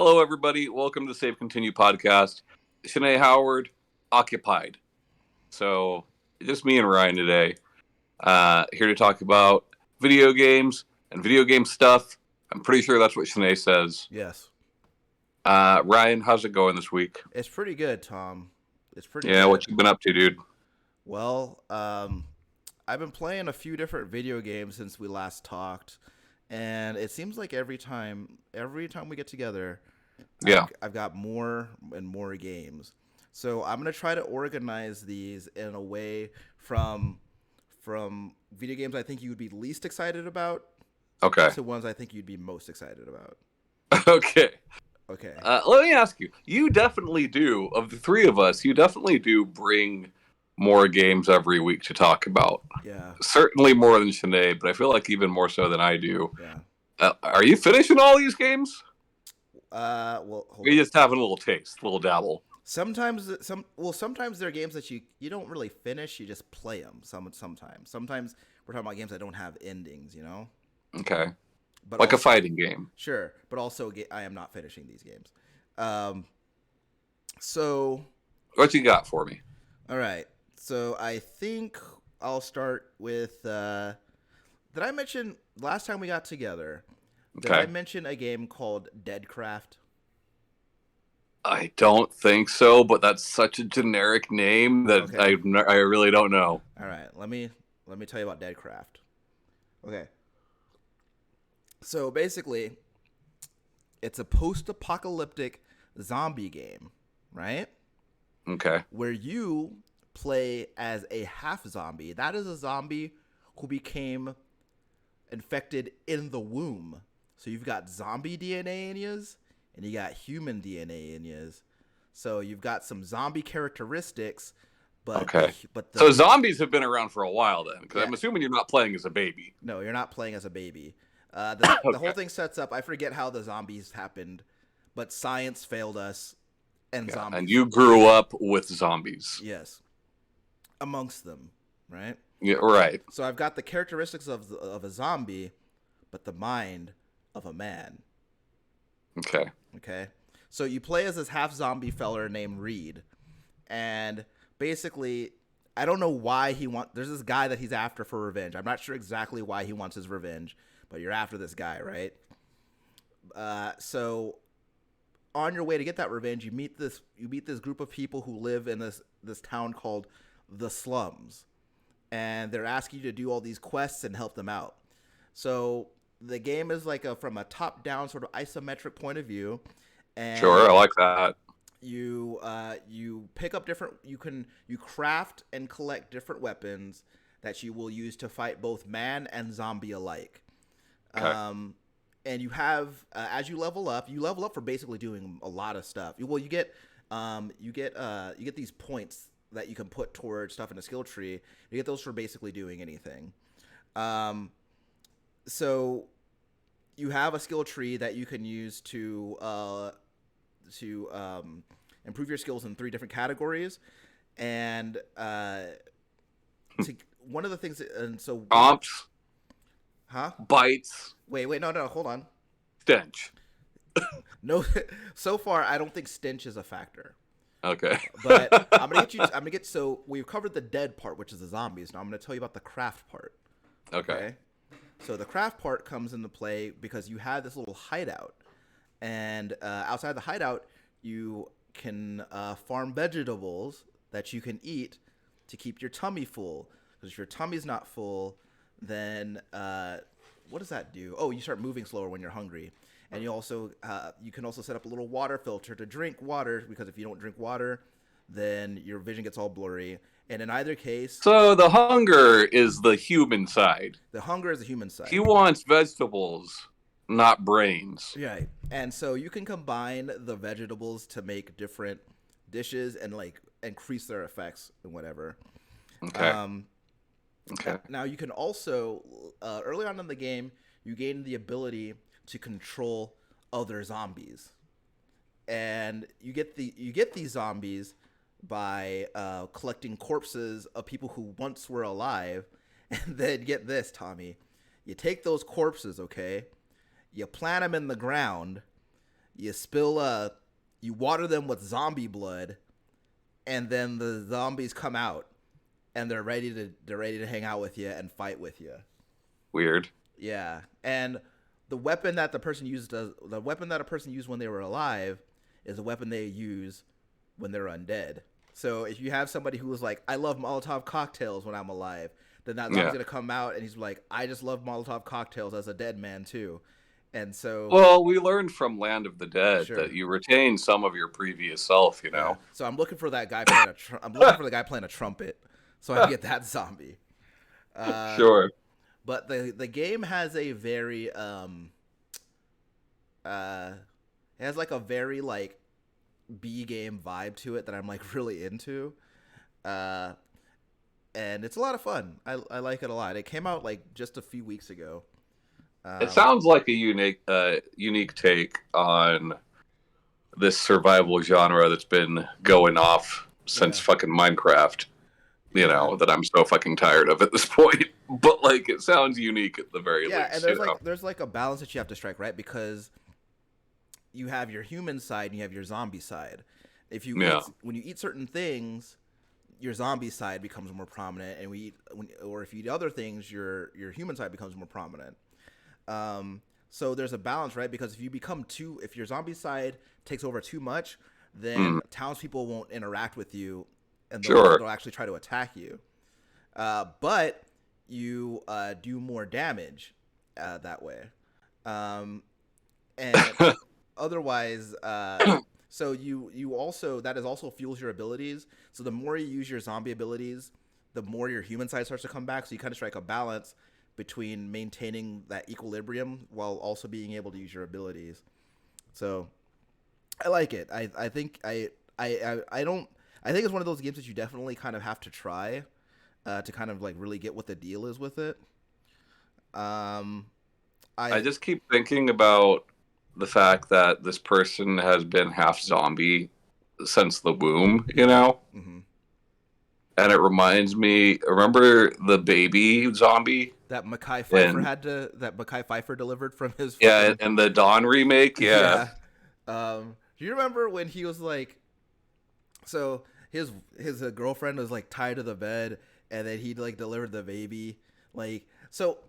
Hello, everybody. Welcome to the Save Continue podcast. Shanae Howard, occupied. So, just me and Ryan today. Here to talk about video games and video game stuff. I'm pretty sure that's what Shanae says. Yes. Ryan, how's it going this week? It's pretty good, Tom. It's pretty Yeah, what good. you been up to, dude? Well, I've been playing a few different video games since we last talked, and it seems like every time we get together, Yeah. I've got more and more games. So I'm gonna try to organize these in a way from video games I think you would be least excited about Okay. to ones I think you'd be most excited about. Okay. Okay. Let me ask you. You definitely do, of the three of us, you definitely do bring more games every week to talk about. Yeah. Certainly more than Shanae, but I feel like even more so than I do. Yeah. Are you finishing all these games? Well, Or hold are you on. just having a little taste, a little dabble? Sometimes there are games that you don't really finish. You just play them. Sometimes we're talking about games that don't have endings. Okay. But Like a also fighting game. sure. But also I am not finishing these games. Um. So What you got for me? all right. So I think I'll start with. Did I mention last time we got together? Did I Okay. mention a game called Deadcraft? I don't think so, but that's such a generic name that Okay. I really don't know. All right. Let me tell you about Deadcraft. Okay. So basically, it's a post-apocalyptic zombie game, right? Okay. Where you play as a half zombie. That is a zombie who became infected in the womb. So you've got zombie DNA in yours, and you got human DNA in yours. So you've got some zombie characteristics, but Okay. but So the zombies have been around for a while then, because yeah, I'm assuming you're not playing as a baby. no, you're not playing as a baby. The whole Okay. thing sets up. I forget how the zombies happened, but science failed us, and Yeah. And zombies. you grew up with zombies. Yes, amongst them, right? Yeah. Right. So I've got the characteristics of a zombie, but the mind of a man. Okay. Okay, so you play as this half zombie feller named Reed, and basically, I don't know why he wants. There's this guy that he's after for revenge. I'm not sure exactly why he wants his revenge, but you're after this guy, right? So on your way to get that revenge, you meet this group of people who live in this town called the slums, and they're asking you to do all these quests and help them out. So the game is like from a top down sort of isometric point of view, Sure. I and like that. you pick up different you craft and collect different weapons that you will use to fight both man and zombie alike. Okay. And you have as you level up for basically doing a lot of stuff. You get these points that you can put towards stuff in a skill tree. You get those for basically doing anything. Um, so you have a skill tree that you can use to improve your skills in three different categories, and to one of the things and so one of Chomps, huh bites, wait no hold on. stench. No, so far I don't think stench is a factor. Okay. But so we've covered the dead part, which is the zombies. Now I'm gonna tell you about the craft part. Okay. Okay. So the craft part comes into play because you have this little hideout, and outside the hideout, you can farm vegetables that you can eat to keep your tummy full. Because if your tummy's not full, then what does that do? Oh, you start moving slower when you're hungry, and you can also set up a little water filter to drink water, because if you don't drink water, then your vision gets all blurry. And in either case, So the hunger is the human side. the hunger is the human He side. wants vegetables, not brains. Right. And so you can combine the vegetables to make different dishes and like increase their effects and whatever. Okay. Um, Okay. Now you can also early on in the game you gain the ability to control other zombies, and you get these zombies by collecting corpses of people who once were alive, and then get this, Tommy, you take those corpses, okay, you plant them in the ground, You spill you water them with zombie blood, and then the zombies come out, and they're ready to hang out with you and fight with you. Weird. Yeah, and the weapon that the weapon that a person used when they were alive is a weapon they use when they're undead. So if you have somebody who was like, I love Molotov cocktails when I'm alive, then that zombie's gonna come out and he's like, I just love Molotov cocktails as a dead man too. And so, Well, we learned from Land of the Dead sure, that you retain some of your previous self, you yeah. know? So I'm looking for that guy playing I'm looking for the guy playing a trumpet, so I can get that zombie. Sure. But the game has a very it has like a very like B game vibe to it that I'm like really into. Uh, and it's a lot of fun. I like it a lot. It came out like just a few weeks ago. It sounds like a unique take on this survival genre that's been going off since Yeah, fucking Minecraft. You yeah, know, that I'm so fucking tired of at this point. But like, it sounds unique at the very yeah. And least. You know? there's like a balance that you have to strike, right? Because you have your human side and you have your zombie side. If you Yeah. when you eat certain things, your zombie side becomes more prominent, and or if you eat other things, your human side becomes more prominent. So there's a balance, right? Because if your zombie side takes over too much, then Mm, townspeople won't interact with you, and sure. they'll actually try to attack you. But you do more damage that way. Um, and otherwise, so you also that is also fuels your abilities. So the more you use your zombie abilities, the more your human side starts to come back. So you kind of strike a balance between maintaining that equilibrium while also being able to use your abilities. So I like it. I think I don't I think it's one of those games that you definitely kind of have to try to kind of like really get what the deal is with it. Um, I I just keep thinking about the fact that this person has been half zombie since the womb, you know? mhm. And it reminds me, remember the baby zombie? And That Mackay Pfeiffer delivered from his yeah, fucking and the Dawn remake, yeah. yeah. Do you remember when he was like, so his girlfriend was like tied to the bed, and then he like delivered the baby, like so.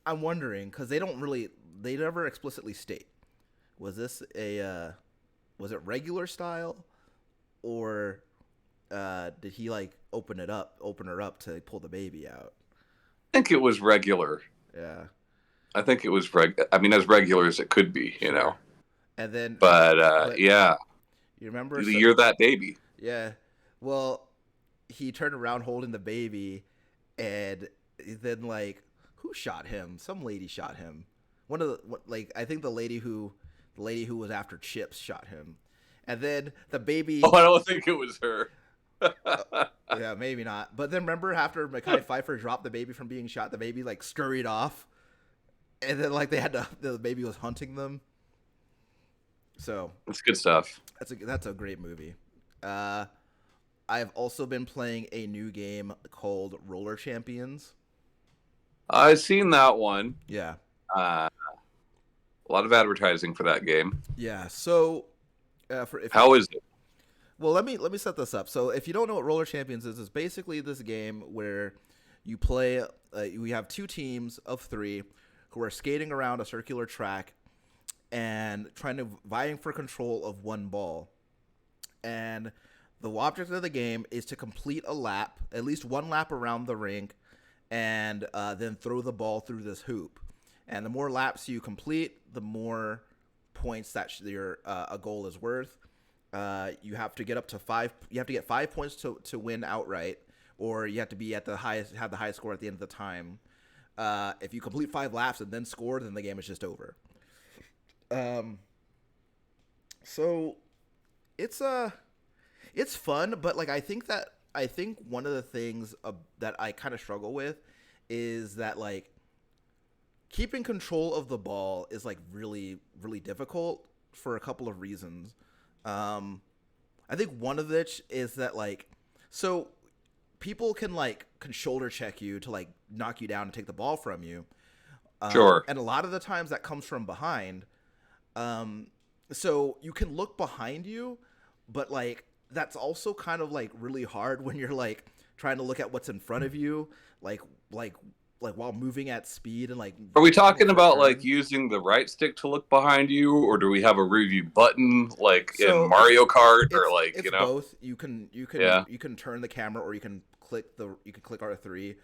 I'm wondering because they never explicitly state, was this a was it regular style, or did he like open her up to pull the baby out? I think it was regular. Yeah, I think it was I mean, as regular as it could be, you know. sure. And then, But but yeah, you remember? So you're that baby. yeah, well, he turned around holding the baby, and then like who shot him? Some lady shot him. One of like I think the lady who was after Chips shot him, and then the baby. Oh, I don't think it was her. Uh, yeah, maybe not. But then remember after Mackay Pfeiffer dropped the baby from being shot, the baby like scurried off, and then like the baby was hunting them. So It's good stuff. that's a great movie. Uh, I've also been playing a new game called Roller Champions. I've seen that one. Yeah. A lot of advertising for that game. Yeah. So, for if you How is it? well, let me set this up. So, if you don't know what Roller Champions is, it's basically this game where you play. We have two teams of three who are skating around a circular track and vying for control of one ball. And the object of the game is to complete a lap, at least one lap around the rink, and then throw the ball through this hoop. And the more laps you complete, the more points that your a goal is worth. You have to get up to five. You have to get 5 points to win outright, or you have to be at have the highest score at the end of the time. If you complete 5 laps and then score, then the game is just over. So it's fun, but like I think one of the things that I kind of struggle with is that like keeping control of the ball is like really really difficult for a couple of reasons. I think one of which is that like so people can shoulder check you to like knock you down and take the ball from you. Sure. And a lot of the times that comes from behind. So you can look behind you, but like that's also kind of like really hard when you're like trying to look at what's in front of you, like like like while moving at speed and like Are we taking a talking quick about like turn. using the right stick to look behind you, or do we have a review button like in So Mario Kart, or like it's you know? both. Yeah, You can turn the camera or you can click R3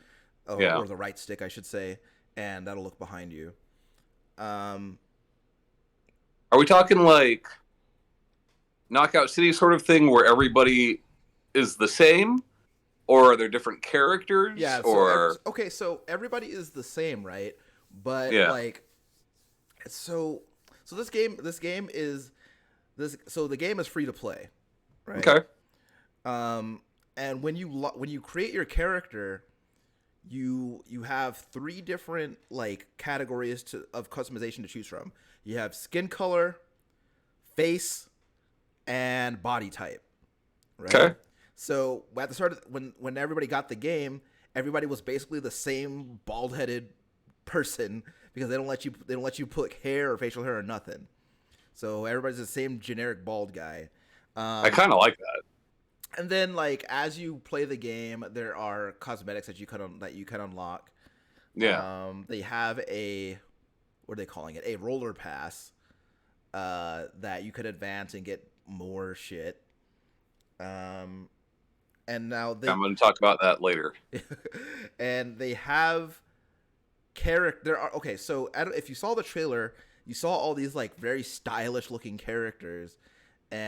yeah. or the right stick I should say, and that'll look behind you. Um, Are we talking like Knockout City sort of thing where everybody is the same, or are there different characters, yeah. or Okay, so everybody is the same, right? But yeah? like so this game is this so the game is free to play, right? Okay, Um, and when you create your character, you have three different like categories of customization to choose from. You have skin color, face, and body type, right? okay. So at the start of, when everybody got the game, everybody was basically the same bald headed person because they don't let you put hair or facial hair or nothing. So everybody's the same generic bald guy. I Um, kind of like that. and then like as you play the game, there are cosmetics that you can unlock. Yeah. They have a what are they calling it? A roller pass that you could advance and get more shit. Um, and now I'm going to talk about that later. and they have character. There are okay. So if you saw the trailer, you saw all these like very stylish looking characters,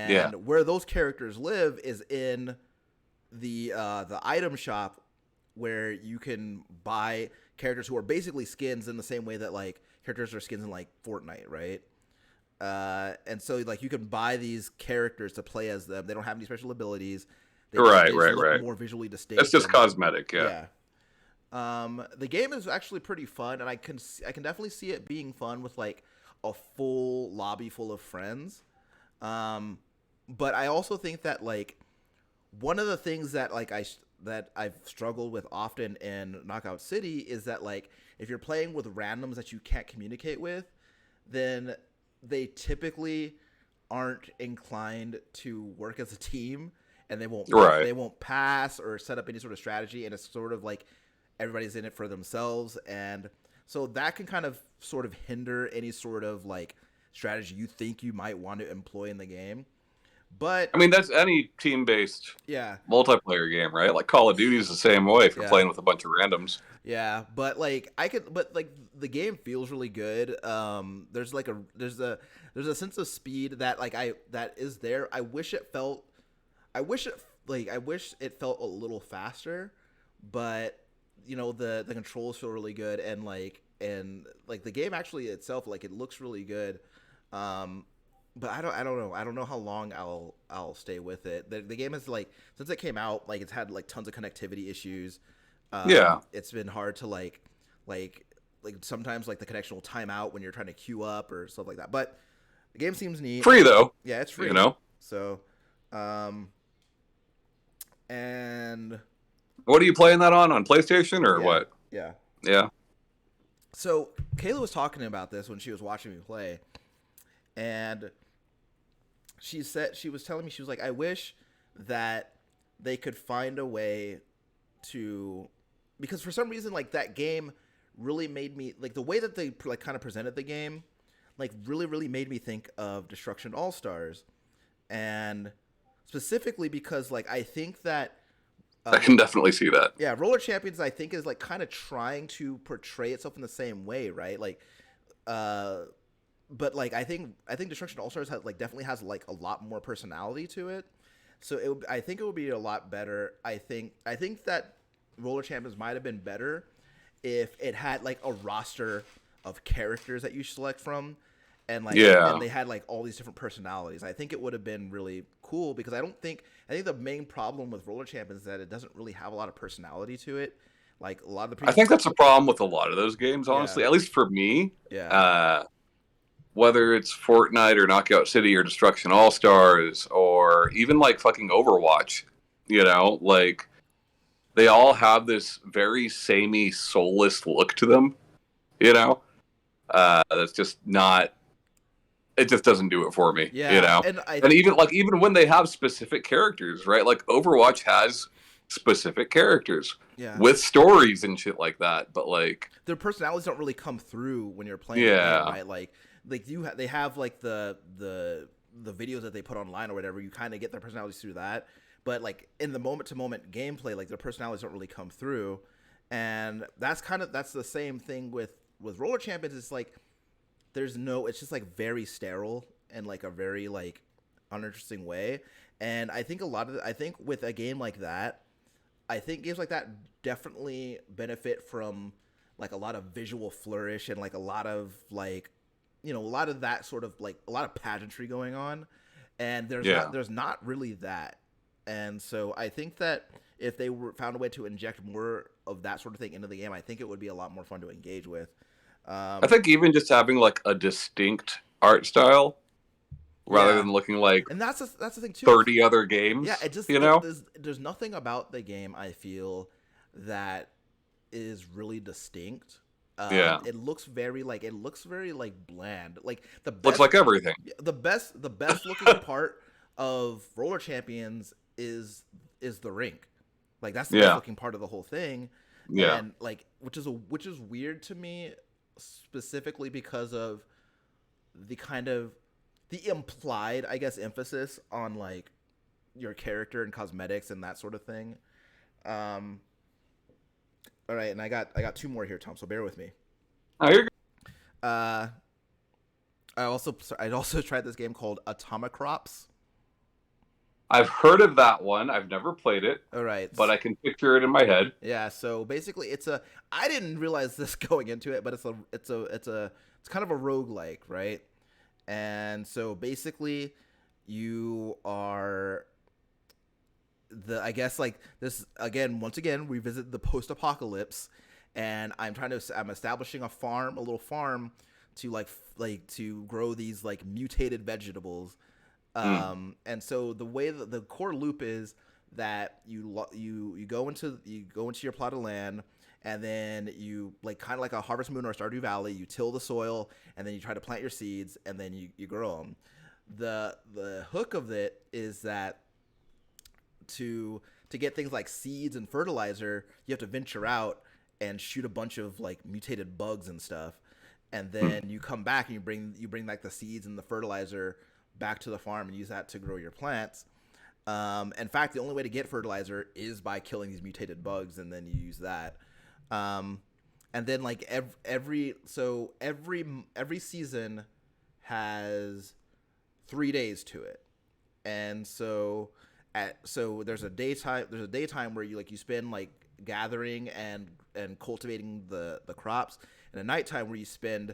Yeah. and where those characters live is in the item shop where you can buy characters who are basically skins in the same way that like characters are skins in like Fortnite, right? And so like you can buy these characters to play as them. They don't have any special abilities. Right, they just right, look right. more visually distinct. That's just And cosmetic. Yeah. yeah, the game is actually pretty fun, and I can definitely see it being fun with like a full lobby full of friends. Um, but I also think that like one of the things that that I've struggled with often in Knockout City is that like if you're playing with randoms that you can't communicate with, then they typically aren't inclined to work as a team, and Right. they won't pass or set up any sort of strategy, and it's sort of like everybody's in it for themselves, and so that can kind of sort of hinder any sort of like strategy you think you might want to employ in the game. But I mean, that's any team-based yeah, multiplayer game, right? Like Call of Duty is the same way if you're yeah. playing with a bunch of randoms. Yeah, but like but like the game feels really good. There's like there's a sense of speed that that is there. I wish it felt a little faster, but you know the controls feel really good, and like the game actually itself, like it looks really good. Um, but I don't know how long I'll stay with it. The game has like since it came out, like it's had like tons of connectivity issues. Yeah. It's been hard to like sometimes like the connection will time out when you're trying to queue up or stuff like that. But the game seems neat. Free though, Yeah, it's you free. know. So, and What are you playing that on PlayStation or yeah, what? yeah. Yeah. So Kayla was talking about this when she was watching me play, and she was telling me, she was like, I wish that they could find a way to, because for some reason like that game really made me like the way that they like kind of presented the game like really made me think of Destruction All Stars, and specifically because like I think that I can definitely see that. yeah, Roller Champions I think is like kind of trying to portray itself in the same way, right? Like uh but like I think Destruction All Stars has like definitely has like a lot more personality to it. So I think it would be a lot better. I think that Roller Champions might have been better if it had like a roster of characters that you select from, and Yeah. they had like all these different personalities. I think it would have been really cool because I think the main problem with Roller Champions is that it doesn't really have a lot of personality to it. Like a lot of the I previous think that's a problem with a lot of those games, yeah honestly. At least for me. yeah Uh, whether it's Fortnite or Knockout City or Destruction All Stars or even like fucking Overwatch, you know, like they all have this very samey, soulless look to them, you know, that's just not it just doesn't do it for me, Yeah, And even when they have specific characters, right? Like Overwatch has specific characters yeah, with stories and shit like that, but like their personalities don't really come through when you're playing the game, yeah. right? They have like the videos that they put online or whatever. You kind of get their personalities through that, but like in the moment to moment gameplay, like their personalities don't really come through, and that's the same thing with Roller Champions. It's like it's just like very sterile and like a very like uninteresting way. And I think I think with a game like that, I think games like that definitely benefit from like a lot of visual flourish and like a lot of like a lot of that sort of like a lot of pageantry going on, and there's not really that. And so I think that if they found a way to inject more of that sort of thing into the game, I think it would be a lot more fun to engage with. I think even just having like a distinct art style rather Yeah, than looking like and that's the thing too. 30 other games, Yeah, it just there's nothing about the game I feel that is really distinct. Yeah. It looks very like bland. Like Looks like everything. the best looking part of Roller Champions is the rink. Like that's the best looking part of the whole thing. Yeah. And like which is weird to me, specifically because of the kind of the implied, I guess, emphasis on like your character and cosmetics and that sort of thing. All right, and I got two more here, Tom. So bear with me. Oh, you're good. Uh, I also tried this game called Atomicrops. I've heard of that one. I've never played it. All right, but I can picture it in my head. Yeah, so basically, I didn't realize this going into it, but it's kind of a roguelike, right? And so basically, you are I guess like this again. Once again, we visit the post-apocalypse, and I'm establishing a little farm to to grow these like mutated vegetables. And so the way that the core loop is that you go into your plot of land, and then you like kind of like a Harvest Moon or Stardew Valley, you till the soil, and then you try to plant your seeds, and then you grow them. The hook of it is that to get things like seeds and fertilizer, you have to venture out and shoot a bunch of like mutated bugs and stuff, and then you come back and you bring like the seeds and the fertilizer back to the farm and use that to grow your plants. In fact, the only way to get fertilizer is by killing these mutated bugs, and then you use that. And then like every season has 3 days to it, and so there's a daytime where you spend like gathering and cultivating the crops, and a nighttime where you spend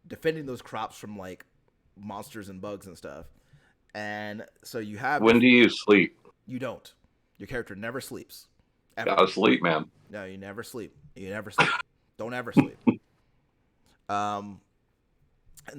defending those crops from like monsters and bugs and stuff. And so you have when do you sleep? You don't. Your character never sleeps. Ever. Gotta sleep, man. No, you never sleep. Don't ever sleep. And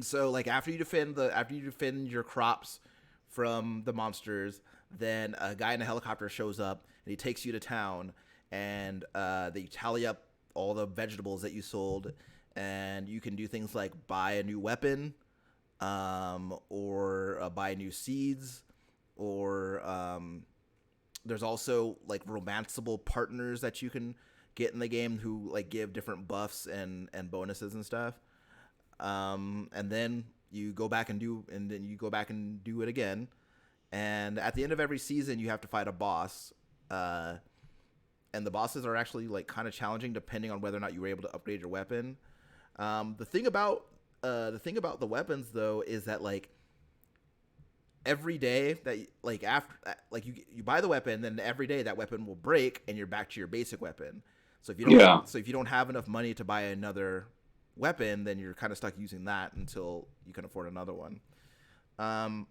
so like after you defend your crops from the monsters, then a guy in a helicopter shows up and he takes you to town, and they tally up all the vegetables that you sold, and you can do things like buy a new weapon, or buy new seeds, or there's also like romanceable partners that you can get in the game who like give different buffs and bonuses and stuff. And then you go back and do it again. And at the end of every season, you have to fight a boss. And the bosses are actually like kind of challenging depending on whether or not you were able to upgrade your weapon. The thing about the weapons though is that like every day that like after like you buy the weapon, then every day that weapon will break and you're back to your basic weapon. So if you don't have enough money to buy another weapon, then you're kind of stuck using that until you can afford another one. I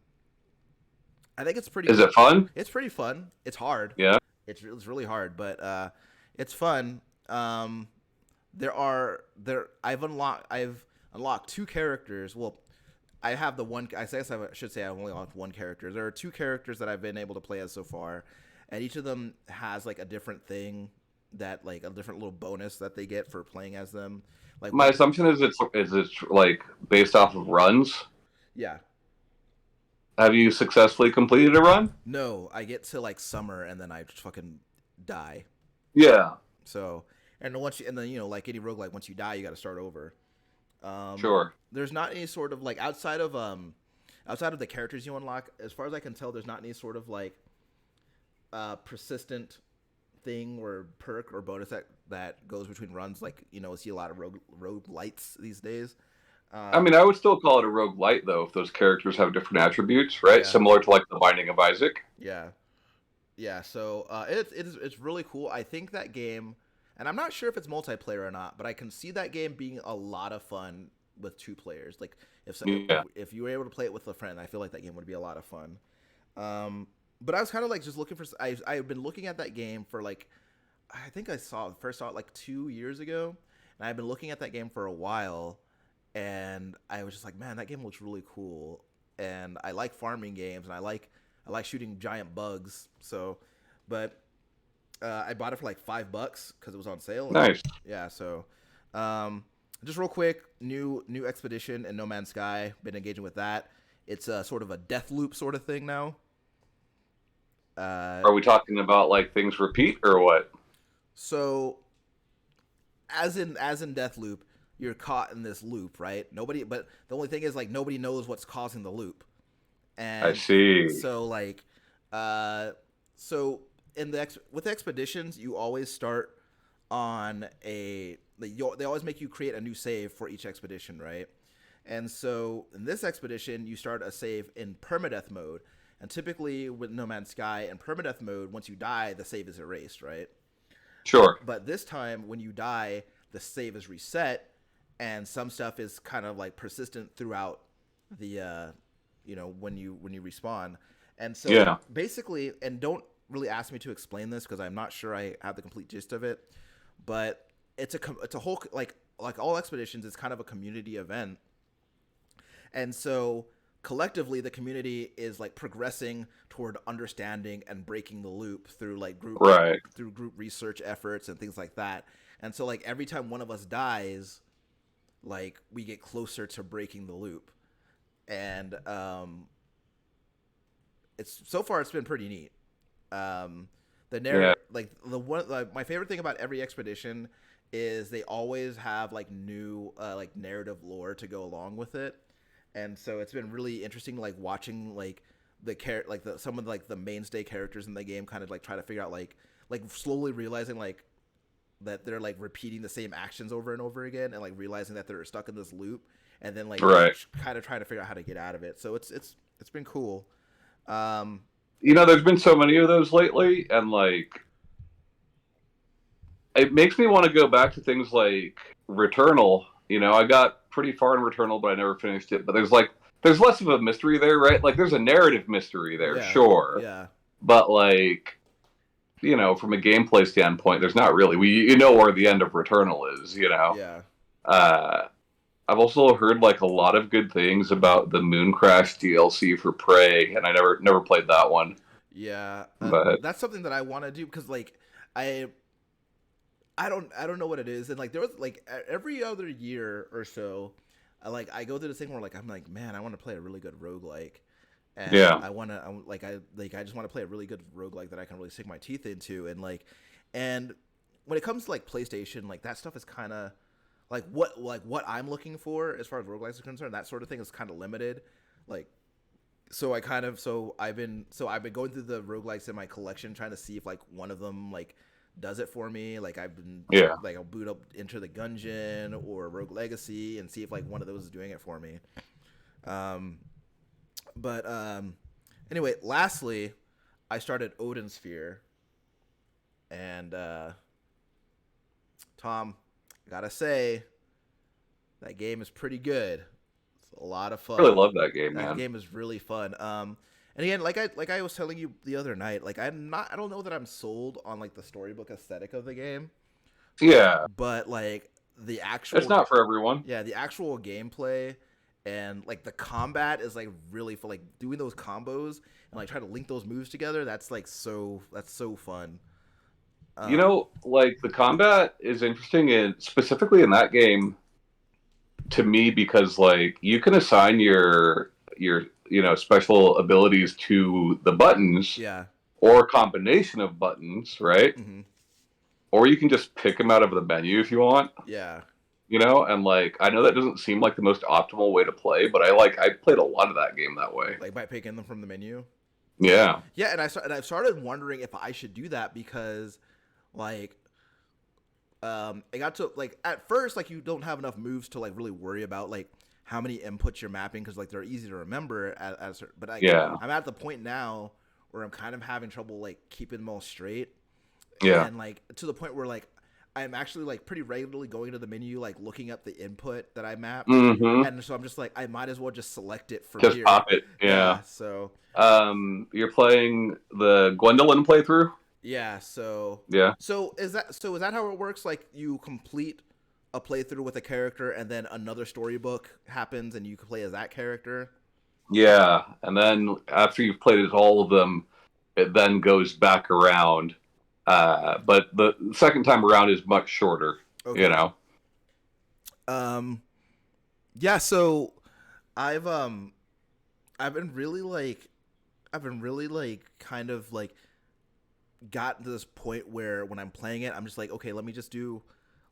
think it's pretty. Is it fun? It's pretty fun. It's hard. Yeah. It's really hard, but it's fun. I've unlocked two characters. Well, I have the one. I should say I've only unlocked one character. There are two characters that I've been able to play as so far, and each of them has like a different thing that like a different little bonus that they get for playing as them. Like my assumption is it's like based off of runs. Yeah. Have you successfully completed a run? No, I get to like summer and then I just fucking die. Yeah, So, and then like any roguelike, once you die, you got to start over. sure. There's not any sort of like outside of the characters you unlock. As far as I can tell, there's not any sort of like persistent thing or perk or bonus that goes between runs. Like see a lot of rogue lights these days. I Um, mean, I would still call it a roguelite, though, if those characters have different attributes, right? yeah, Similar to, like, The Binding of Isaac. yeah, yeah. So it's really cool. I think that game, and I'm not sure if it's multiplayer or not, but I can see that game being a lot of fun with two players. Like Yeah. if you were able to play it with a friend, I feel like that game would be a lot of fun. Um, but I was kind of like just looking for. I've been looking at that game for like, I think I first saw it like 2 years ago, and I've been looking at that game for a while, and I was just like, man, that game looks really cool, and I like farming games, and I like shooting giant bugs. So, but I bought it for like $5 because it was on sale. Nice. Yeah, so um, just real quick, new expedition in No Man's Sky. Been engaging with that. It's a sort of a death loop sort of thing now. Uh, Are we talking about, like, things repeat or what? so as in Deathloop, you're caught in this loop, right? But the only thing is like nobody knows what's causing the loop, I and see. so like, so with expeditions, you always start on they always make you create a new save for each expedition, right? And so in this expedition, you start a save in permadeath mode, and typically with No Man's Sky in permadeath mode, once you die, the save is erased, right? Sure. But this time, when you die, the save is reset, and some stuff is kind of like persistent throughout the, when you respawn. And so Yeah. basically, and don't really ask me to explain this because I'm not sure I have the complete gist of it, but it's a whole like all expeditions, it's kind of a community event, and so collectively the community is like progressing toward understanding and breaking the loop through like Right. group research efforts and things like that. And so like every time one of us dies, like we get closer to breaking the loop. And it's so far it's been pretty neat. The Yeah. narrative, like my favorite thing about every expedition is they always have like new like narrative lore to go along with it. And so it's been really interesting like watching like some of like the mainstay characters in the game kind of like try to figure out like slowly realizing like that they're like repeating the same actions over and over again, and like realizing that they're stuck in this loop, and then like Right. kind of trying to figure out how to get out of it. So it's been cool. There's been so many of those lately, and, like, it makes me want to go back to things like Returnal. I got pretty far in Returnal, but I never finished it. But there's less of a mystery there, right? Like, there's a narrative mystery there, Yeah, sure. yeah, But, like, from a gameplay standpoint, there's not really. You know where the end of Returnal is, yeah. Uh, I've also heard, like, a lot of good things about the Moon Crash DLC for Prey, and I never played that one. Yeah, But that's something that I want to do because like I I don't know what it is, and like there was like every other year or so, I go through this thing where like I'm like, man, I want to play a really good roguelike, and yeah, I just want to play a really good roguelike that I can really sink my teeth into, and when it comes to like PlayStation, like that stuff is kind of what I'm looking for as far as roguelikes are concerned. That sort of thing is kind of limited, like. I've been going through the roguelikes in my collection trying to see if like one of them like does it for me. Like I've been yeah. like I'll boot up Enter the Gungeon or Rogue Legacy and see if like one of those is doing it for me. But anyway, lastly, I started Odin Sphere, and Tom, gotta say that game is pretty good. It's a lot of fun. I really love that game, That man. game is really fun. And again, like I was telling you the other night, like I don't know that I'm sold on like the storybook aesthetic of the game, Yeah, but like it's not for everyone. the actual gameplay and like the combat is like really for like doing those combos and like trying to link those moves together. That's so fun. Like the combat is interesting, and specifically in that game, to me, because like you can assign your special abilities to the buttons, Yeah. or a combination of buttons, right? Mm-hmm. Or you can just pick them out of the menu if you want. Yeah. And like I know that doesn't seem like the most optimal way to play, but I played a lot of that game that way. Like by picking them from the menu. Yeah. Yeah, and I've started wondering if I should do that because, like, it got to like at first like you don't have enough moves to like really worry about like how many inputs you're mapping because like they're easy to remember but Yeah. I'm at the point now where I'm kind of having trouble like keeping them all straight Yeah. and like to the point where like I'm actually like pretty regularly going to the menu like looking up the input that I mapped Mm-hmm. and so I'm just like I might as well just select it from Just here. pop it. Yeah. So You're playing the Gwendolyn playthrough? yeah, Yeah. so is that how it works? Like you complete a playthrough with a character, and then another storybook happens, and you can play as that character. Yeah. And then after you've played as all of them, it then goes back around. But the second time around is much shorter. Okay. Yeah. So I've I've been really like kind of like got to this point where when I'm playing it, I'm just like, okay, let me just do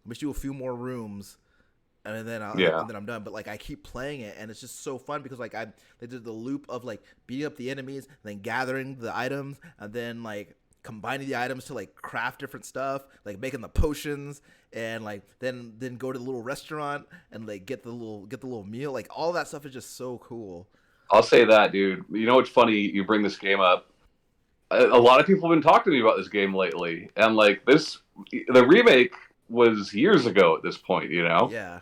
a few more rooms, and then I'm done. But like I keep playing it, and it's just so fun because like they did the loop of like beating up the enemies, and then gathering the items, and then like combining the items to like craft different stuff, like making the potions, and like then go to the little restaurant and like get the little meal. Like all that stuff is just so cool. I'll say that, dude. You know what's funny? You bring this game up. A lot of people have been talking to me about this game lately, and like the remake was years ago at this point, Yeah.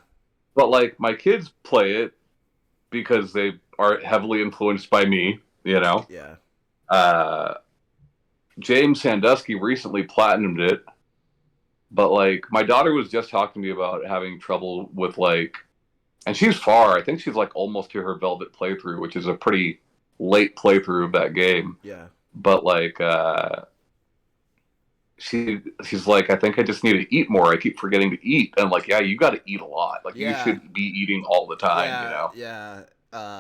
But like my kids play it because they are heavily influenced by me, Yeah. James Sandusky recently platinumed it, but like my daughter was just talking to me about having trouble with like, and she's far. I think she's like almost to her Velvet playthrough, which is a pretty late playthrough of that game. Yeah. But like, she's like, I think I just need to eat more. I keep forgetting to eat. And I'm like, yeah, you got to eat a lot. Like you should be eating all the time. Yeah.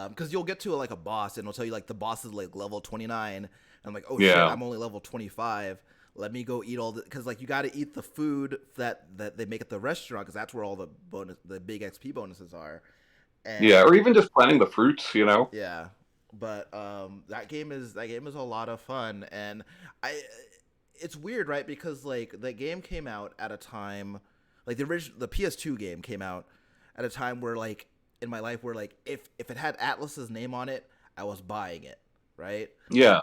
Because you'll get to like a boss and it'll tell you like the boss is like level 29. And I'm like, oh shit, I'm only level 25. Let me go eat all the, because like you got to eat the food that they make at the restaurant because that's where all the big XP bonuses are. And, yeah, or even just planting the fruits. Yeah, but that game is a lot of fun, and it's weird, right? Because like that game came out at a time, like the PS2 game came out at a time where like in my life where like if it had Atlus's name on it, I was buying it, right? Yeah.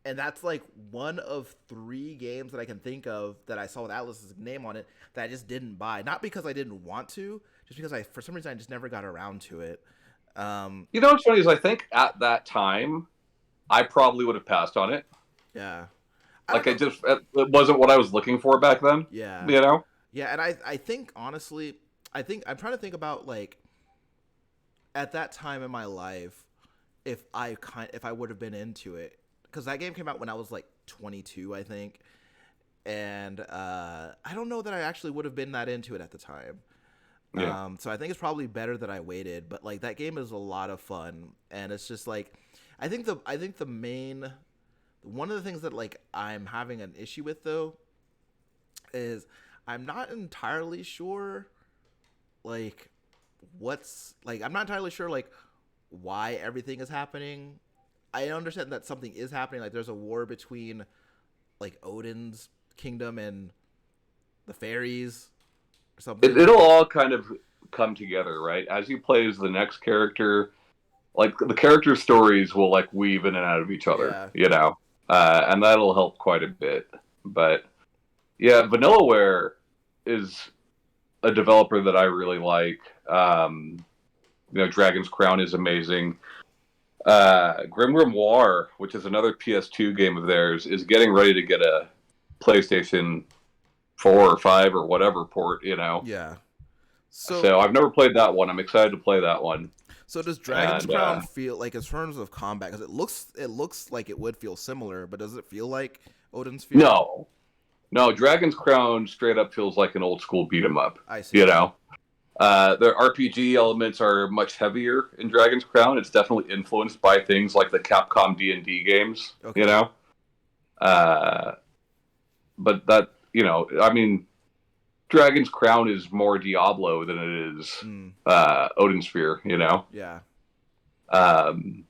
And that's like one of 3 games that I can think of that I saw with Atlus's name on it that I just didn't buy. Not because I didn't want to, just because for some reason I just never got around to it. What's funny is I think at that time I probably would have passed on it. Yeah. Like it wasn't what I was looking for back then. Yeah. Yeah, and I think honestly, I'm trying to think about like at that time in my life if I would have been into it, because that game came out when I was like 22, I think, and I don't know that I actually would have been that into it at the time. Yeah. So I think it's probably better that I waited, but like that game is a lot of fun, and it's just like I think the main one of the things that like I'm having an issue with though is I'm not entirely sure like I'm not entirely sure like why everything is happening. I understand that something is happening, like there's a war between like Odin's kingdom and the fairies or something. It'll all kind of come together, right? As you play as the next character, like the character stories will like weave in and out of each other, and that'll help quite a bit. But yeah, Vanillaware is a developer that I really like. Dragon's Crown is amazing. Grim Grimoire, which is another PS2 game of theirs, is getting ready to get a PlayStation 4 or 5 or whatever port, Yeah. So I've never played that one. I'm excited to play that one. So does Dragon's Crown feel like, in terms of combat, because it looks like it would feel similar, but does it feel like Odin's feel? No, Dragon's Crown straight up feels like an old school beat 'em up. I see. The RPG elements are much heavier in Dragon's Crown. It's definitely influenced by things like the Capcom D&D games, Okay. you know? But that, I mean, Dragon's Crown is more Diablo than it is Odin Sphere, Yeah. Um,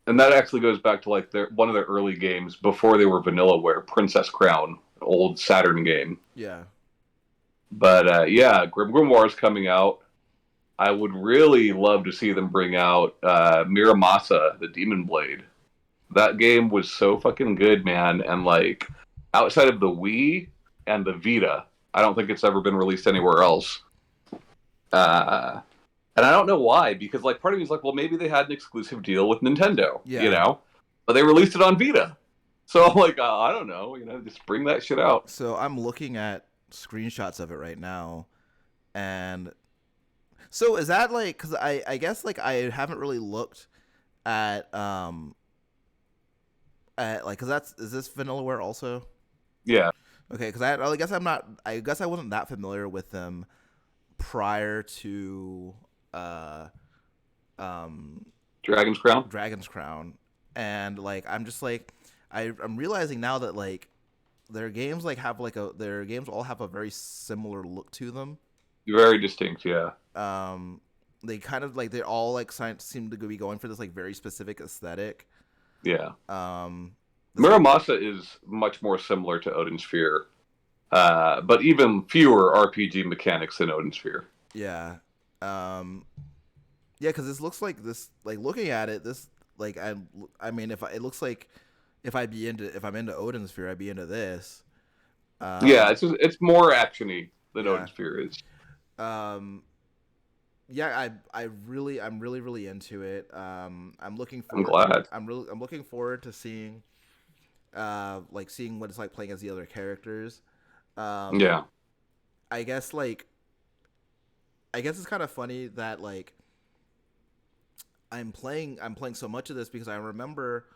and that actually goes back to like one of their early games before they were Vanillaware, Princess Crown, old Saturn game. Yeah. But yeah, Grimoire is coming out. I would really love to see them bring out Miramasa, the Demon Blade. That game was so fucking good, man. And like outside of the Wii and the Vita, I don't think it's ever been released anywhere else. And I don't know why, because like part of me is like, well, maybe they had an exclusive deal with Nintendo, but they released it on Vita. So I'm like, I don't know, just bring that shit out. So I'm looking at screenshots of it right now, and so is that like, because I guess like I haven't really looked at like, because is this Vanillaware also? Yeah. Okay, because I guess I guess I wasn't that familiar with them prior to Dragon's Crown, and like I'm just like I'm realizing now that like their games like have like their games all have a very similar look to them. Very distinct, yeah. They kind of like they all like seem to be going for this like very specific aesthetic. Yeah. Muramasa is much more similar to Odin Sphere, but even fewer RPG mechanics than Odin Sphere. Yeah. Yeah, because this looks like this. Like looking at it, this like I mean, it looks like if I'm into Odin Sphere, I'd be into this. Yeah, it's more actiony than Odin Sphere is. Yeah, I'm really into it. I'm looking I'm glad. I'm looking forward to seeing seeing what it's like playing as the other characters. Yeah. I guess it's kind of funny that like I'm playing so much of this because I remember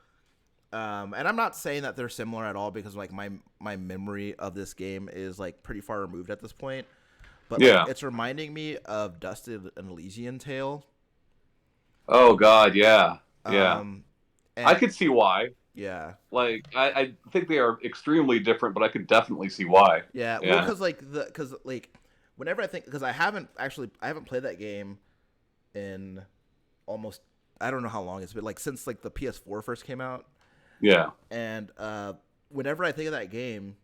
and I'm not saying that they're similar at all because like my memory of this game is like pretty far removed at this point. But like, it's reminding me of Dusted and Elysian Tale. Oh God, yeah, yeah. I could see why. Yeah. Like I think they are extremely different, but I could definitely see why. Yeah. Well, because whenever I think, because I haven't played that game in almost, I don't know how long it's been, like since like the PS4 first came out. Yeah. And whenever I think of that game,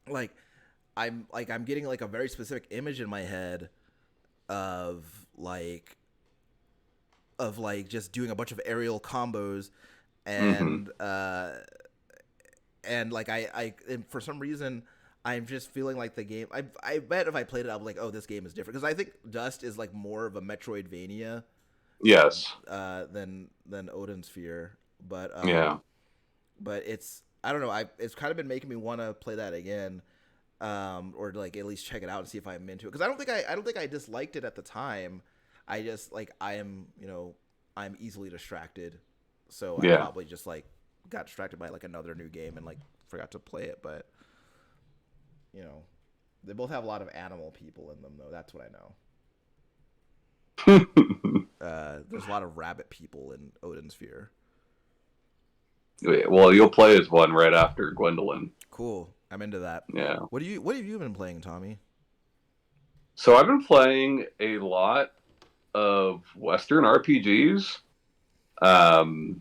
like I'm getting like a very specific image in my head of just doing a bunch of aerial combos and and like and for some reason I'm just feeling like the game, I bet if I played it I'll be like, oh, this game is different, because I think Dust is like more of a Metroidvania than Odin Sphere, but but it's, I don't know, it's kind of been making me want to play that again, or like at least check it out and see if I'm into it, because I don't think I disliked it at the time. I just like I'm easily distracted, so I probably just like got distracted by like another new game and like forgot to play it. But they both have a lot of animal people in them, though. That's what I know. There's a lot of rabbit people in Odin Sphere. Well, you'll play as one right after Gwendolyn. Cool. I'm into that. Yeah. What have you been playing, Tommy? So I've been playing a lot of Western RPGs. Well,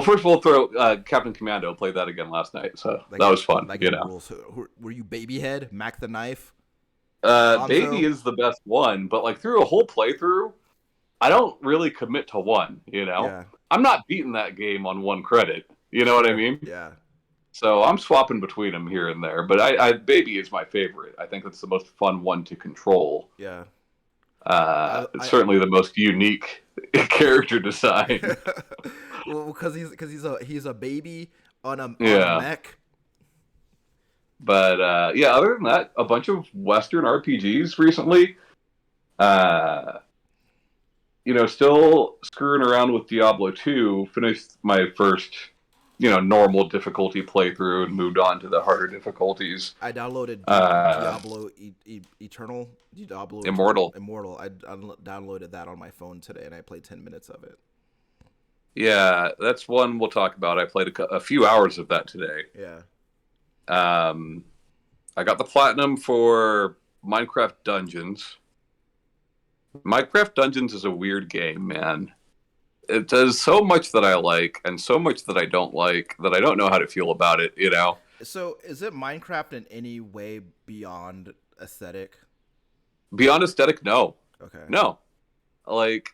first we'll throw Captain Commando. Played that again last night, so that was fun. So, were you Babyhead, Mac the Knife? Baby is the best one, but like through a whole playthrough, I don't really commit to one. I'm not beating that game on one credit. You know what I mean? Yeah. So I'm swapping between them here and there, but I Baby is my favorite. I think it's the most fun one to control. Yeah. It's certainly the most unique character design. Well, because he's a baby on a mech. But other than that, a bunch of Western RPGs recently. Still screwing around with Diablo 2. Finished my first normal difficulty playthrough and moved on to the harder difficulties. I downloaded Uh, Diablo Eternal, Diablo Eternal Immortal. Immortal. I downloaded that on my phone today, and I played 10 minutes of it. Yeah, that's one we'll talk about. I played a few hours of that today. Yeah. Um, I got the platinum for Minecraft Dungeons. Minecraft Dungeons is a weird game, man. It does so much that I like and so much that I don't like that I don't know how to feel about it, you know? So, is it Minecraft in any way beyond aesthetic? Beyond aesthetic, no. Okay. No. Like,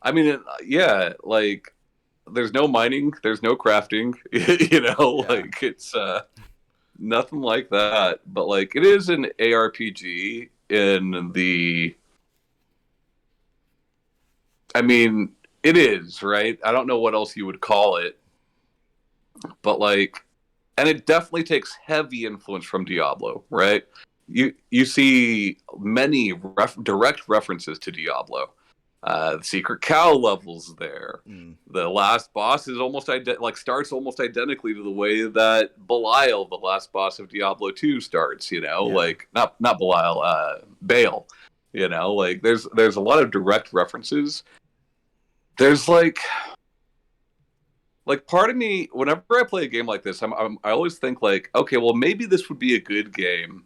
I mean, yeah, like, there's no mining, there's no crafting, Yeah. like, it's nothing like that. But, like, it is an ARPG in the. I mean, it is, right? I don't know what else you would call it. But, like, and it definitely takes heavy influence from Diablo, right? You see many direct references to Diablo. The secret cow levels there. Mm. The last boss is almost starts almost identically to the way that Belial, the last boss of Diablo 2, starts. Yeah. Like not Belial, Baal. Like there's a lot of direct references. There's like part of me, whenever I play a game like this, I always think like, okay, well maybe this would be a good game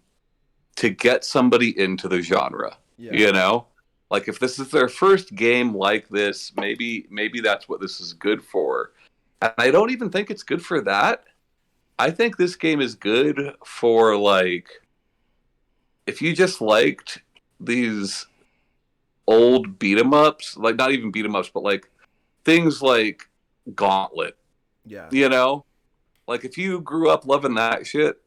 to get somebody into the genre. Yeah. Like if this is their first game like this, maybe that's what this is good for. And I don't even think it's good for that. I think this game is good for like if you just liked these old beat 'em ups, like not even beat 'em ups, but like things like Gauntlet, Yeah. Like if you grew up loving that shit,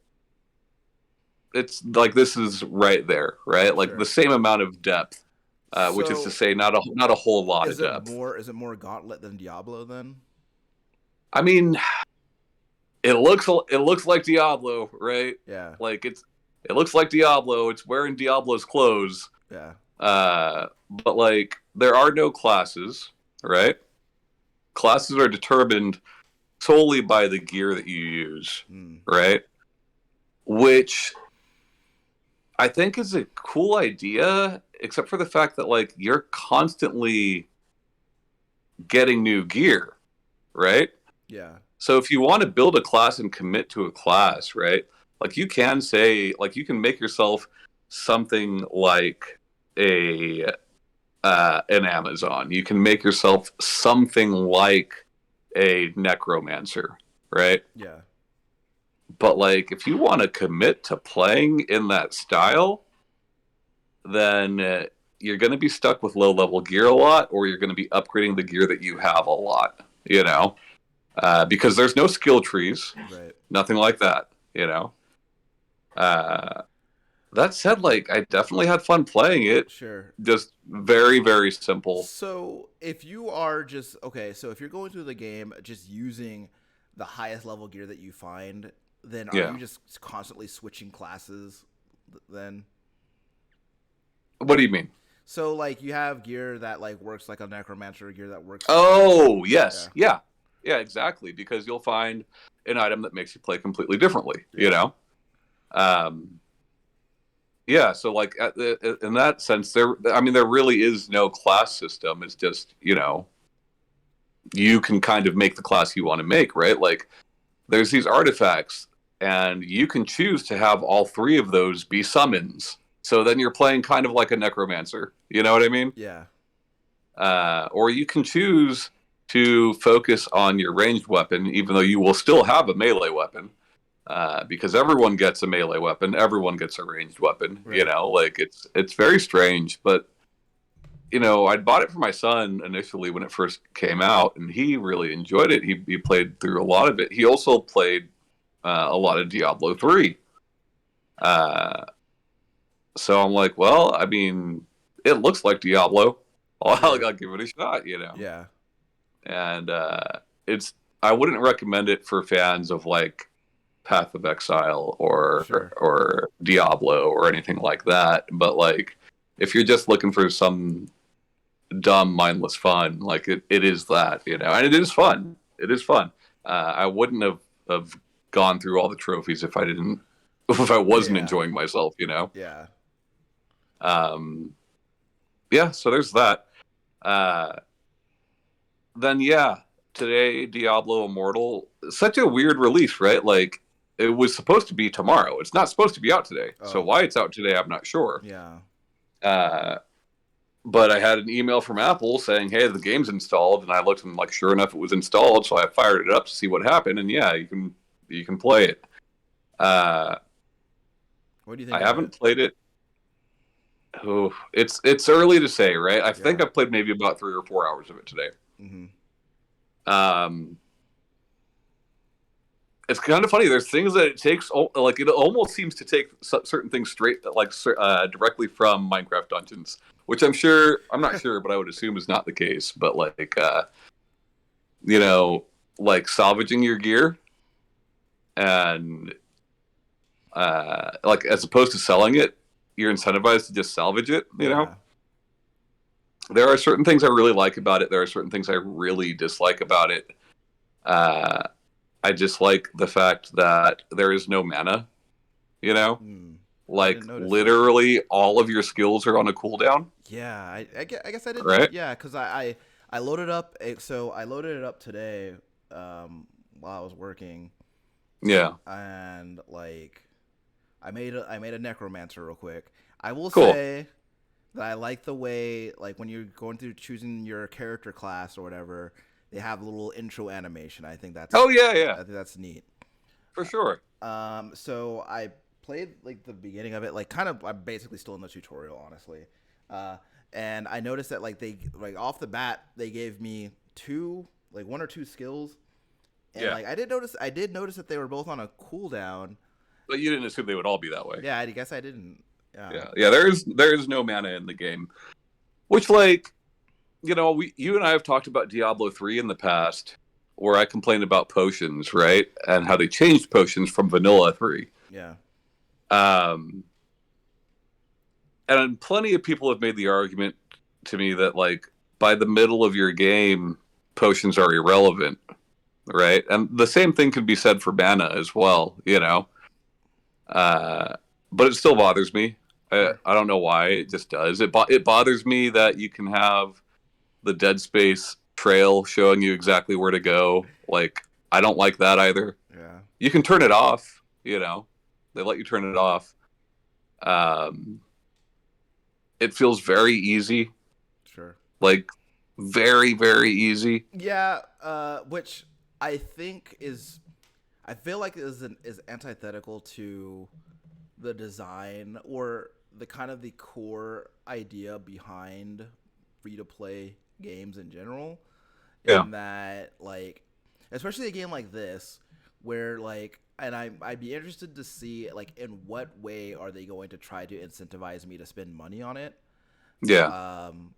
it's like this is right there, right? Like the Sure. same amount of depth, which is to So, say, not a whole lot of is it depth. more Gauntlet than Diablo then? I mean, it looks like Diablo, right? Yeah. Like it looks like Diablo. It's wearing Diablo's clothes, Yeah. but like there are no classes, right? Classes are determined solely by the gear that you use, Mm. right? Which I think is a cool idea, except for the fact that like you're constantly getting new gear, right? Yeah. So if you want to build a class and commit to a class, right? Like you can say, like you can make yourself something like a an Amazon. You can make yourself something like a necromancer, right? Yeah. But like if you want to commit to playing in that style, then you're going to be stuck with low level gear a lot, or you're going to be upgrading the gear that you have a lot, because there's no skill trees, Right. nothing like that. Uh, that said, like I definitely had fun playing it. Sure. Just very, very simple. So, if you are just okay, so if you're going through the game just using the highest level gear that you find, then are Yeah. you just constantly switching classes then? What do you mean? So like you have gear that like works like a necromancer, gear that works like Oh, yeah. yes. Yeah. Yeah, exactly. Because you'll find an item that makes you play completely differently, Um, yeah, so like in that sense, there really is no class system. It's just, you can kind of make the class you want to make, right? Like there's these artifacts, and you can choose to have all three of those be summons. So then you're playing kind of like a necromancer. You know what I mean? Yeah. Or you can choose to focus on your ranged weapon, even though you will still have a melee weapon. Because everyone gets a melee weapon, everyone gets a ranged weapon. Right. Like it's very strange, but I bought it for my son initially when it first came out, and he really enjoyed it. He played through a lot of it. He also played a lot of Diablo 3. So I'm like, well, I mean, it looks like Diablo. I'll give it a shot. Yeah. And it's I wouldn't recommend it for fans of like Path of Exile Sure. or Diablo or anything like that. But like, if you're just looking for some dumb, mindless fun, like it is that, and it is fun. It is fun. I wouldn't have gone through all the trophies if I didn't if I wasn't Yeah. enjoying myself, you know. Yeah. Yeah, so there's that. Uh, then yeah, today Diablo Immortal, such a weird release, right? Like it was supposed to be tomorrow. It's not supposed to be out today. So Oh. why it's out today, I'm not sure. Yeah. Uh, but I had an email from Apple saying, "Hey, the game's installed," and I looked and like, sure enough, it was installed. So I fired it up to see what happened, and yeah, you can play it. Uh, What do you I think of it? haven't played it. Oh, it's early to say, right? I think Yeah. I've played maybe about 3 or 4 hours of it today. Mm-hmm. Um, it's kind of funny. There's things that it takes, like it almost seems to take certain things straight, like directly from Minecraft Dungeons, which I'm not sure, but I would assume is not the case. But like, you know, like salvaging your gear and like as opposed to selling it, you're incentivized to just salvage it. You know, Yeah. there are certain things I really like about it. There are certain things I really dislike about it. Uh, I dislike the fact that there is no mana. You know, Mm. I like didn't notice that. literally all of your skills are on a cooldown, Yeah. I guess I didn't. right? Yeah, because I loaded up. So I loaded it up today. While I was working, Yeah, and like I made a necromancer real quick. I will cool. say that I like the way, like, when you're going through choosing your character class or whatever, they have a little intro animation. Oh yeah, yeah, I think that's neat. for sure. So I played like the beginning of it, like kind of. I'm basically still in the tutorial, honestly. Uh, and I noticed that like off the bat they gave me one or two skills, and Yeah, like I did notice that they were both on a cooldown. but you didn't assume they would all be that way. Yeah, I guess I didn't. Yeah. Yeah, yeah. There is no mana in the game, which like you and I have talked about Diablo 3 in the past, where I complained about potions, right, and how they changed potions from vanilla 3. Yeah. Um, and plenty of people have made the argument to me that like by the middle of your game, potions are irrelevant, right? And the same thing could be said for mana as well, you know. Uh, but it still bothers me. Sure. I don't know why. It just does. It bothers me that you can have the Dead Space trail showing you exactly where to go. Like I don't like that either. Yeah. You can turn it off. You know, they let you turn it off. Um, it feels very easy. Sure. Like very very easy. Yeah. Which I think is, I feel like is antithetical to the design or the kind of the core idea behind free to play games in general. Yeah. In that, like, especially a game like this, where like, and I'd be interested to see like in what way are they going to try to incentivize me to spend money on it. Yeah.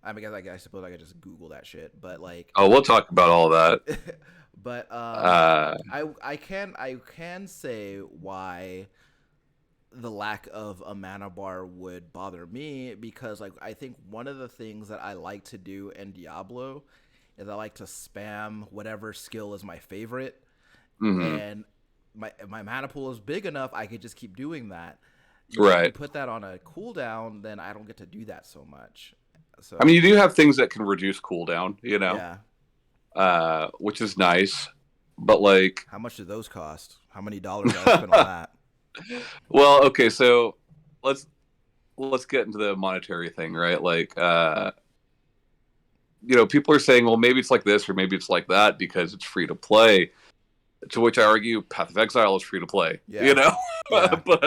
I mean, I suppose I could just Google that shit, but like, Oh, we'll talk about all that. but Uh, I can say why the lack of a mana bar would bother me, because like I think one of the things that I like to do in Diablo is I like to spam whatever skill is my favorite, mhm. and my mana pool is big enough I could just keep doing that. You Right. put that on a cooldown, then I don't get to do that so much. I mean, So you do have things that can reduce cooldown, you know, yeah, which is nice. But like, how much do those cost? How many dollars do I spend on that? well, okay, so let's let's get into the monetary thing, right? Like, people are saying, well, maybe it's like this or maybe it's like that because it's free to play. To which I argue, Path of Exile is free to play. Yeah, yeah. But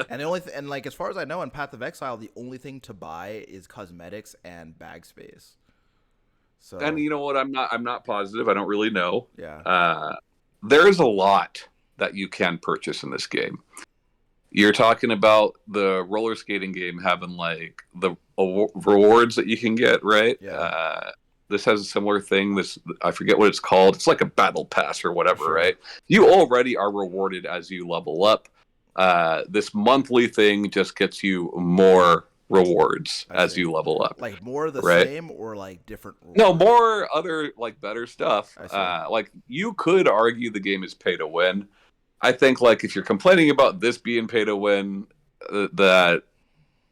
And the only and like as far as I know, in Path of Exile, the only thing to buy is cosmetics and bag space. and So you know what? I'm not positive. I don't really know. yeah, There is a lot that you can purchase in this game. You're talking about the roller skating game having like the rewards that you can get, right? yeah, This has a similar thing. This I forget what it's called. It's like a battle pass or whatever, sure, right? You already are rewarded as you level up. This monthly thing just gets you more rewards I as see. you level up, Like more of the right? same or like different No, rewards? more other like better stuff. I see. Like you could argue the game is pay to win. I think like if you're complaining about this being pay to win, that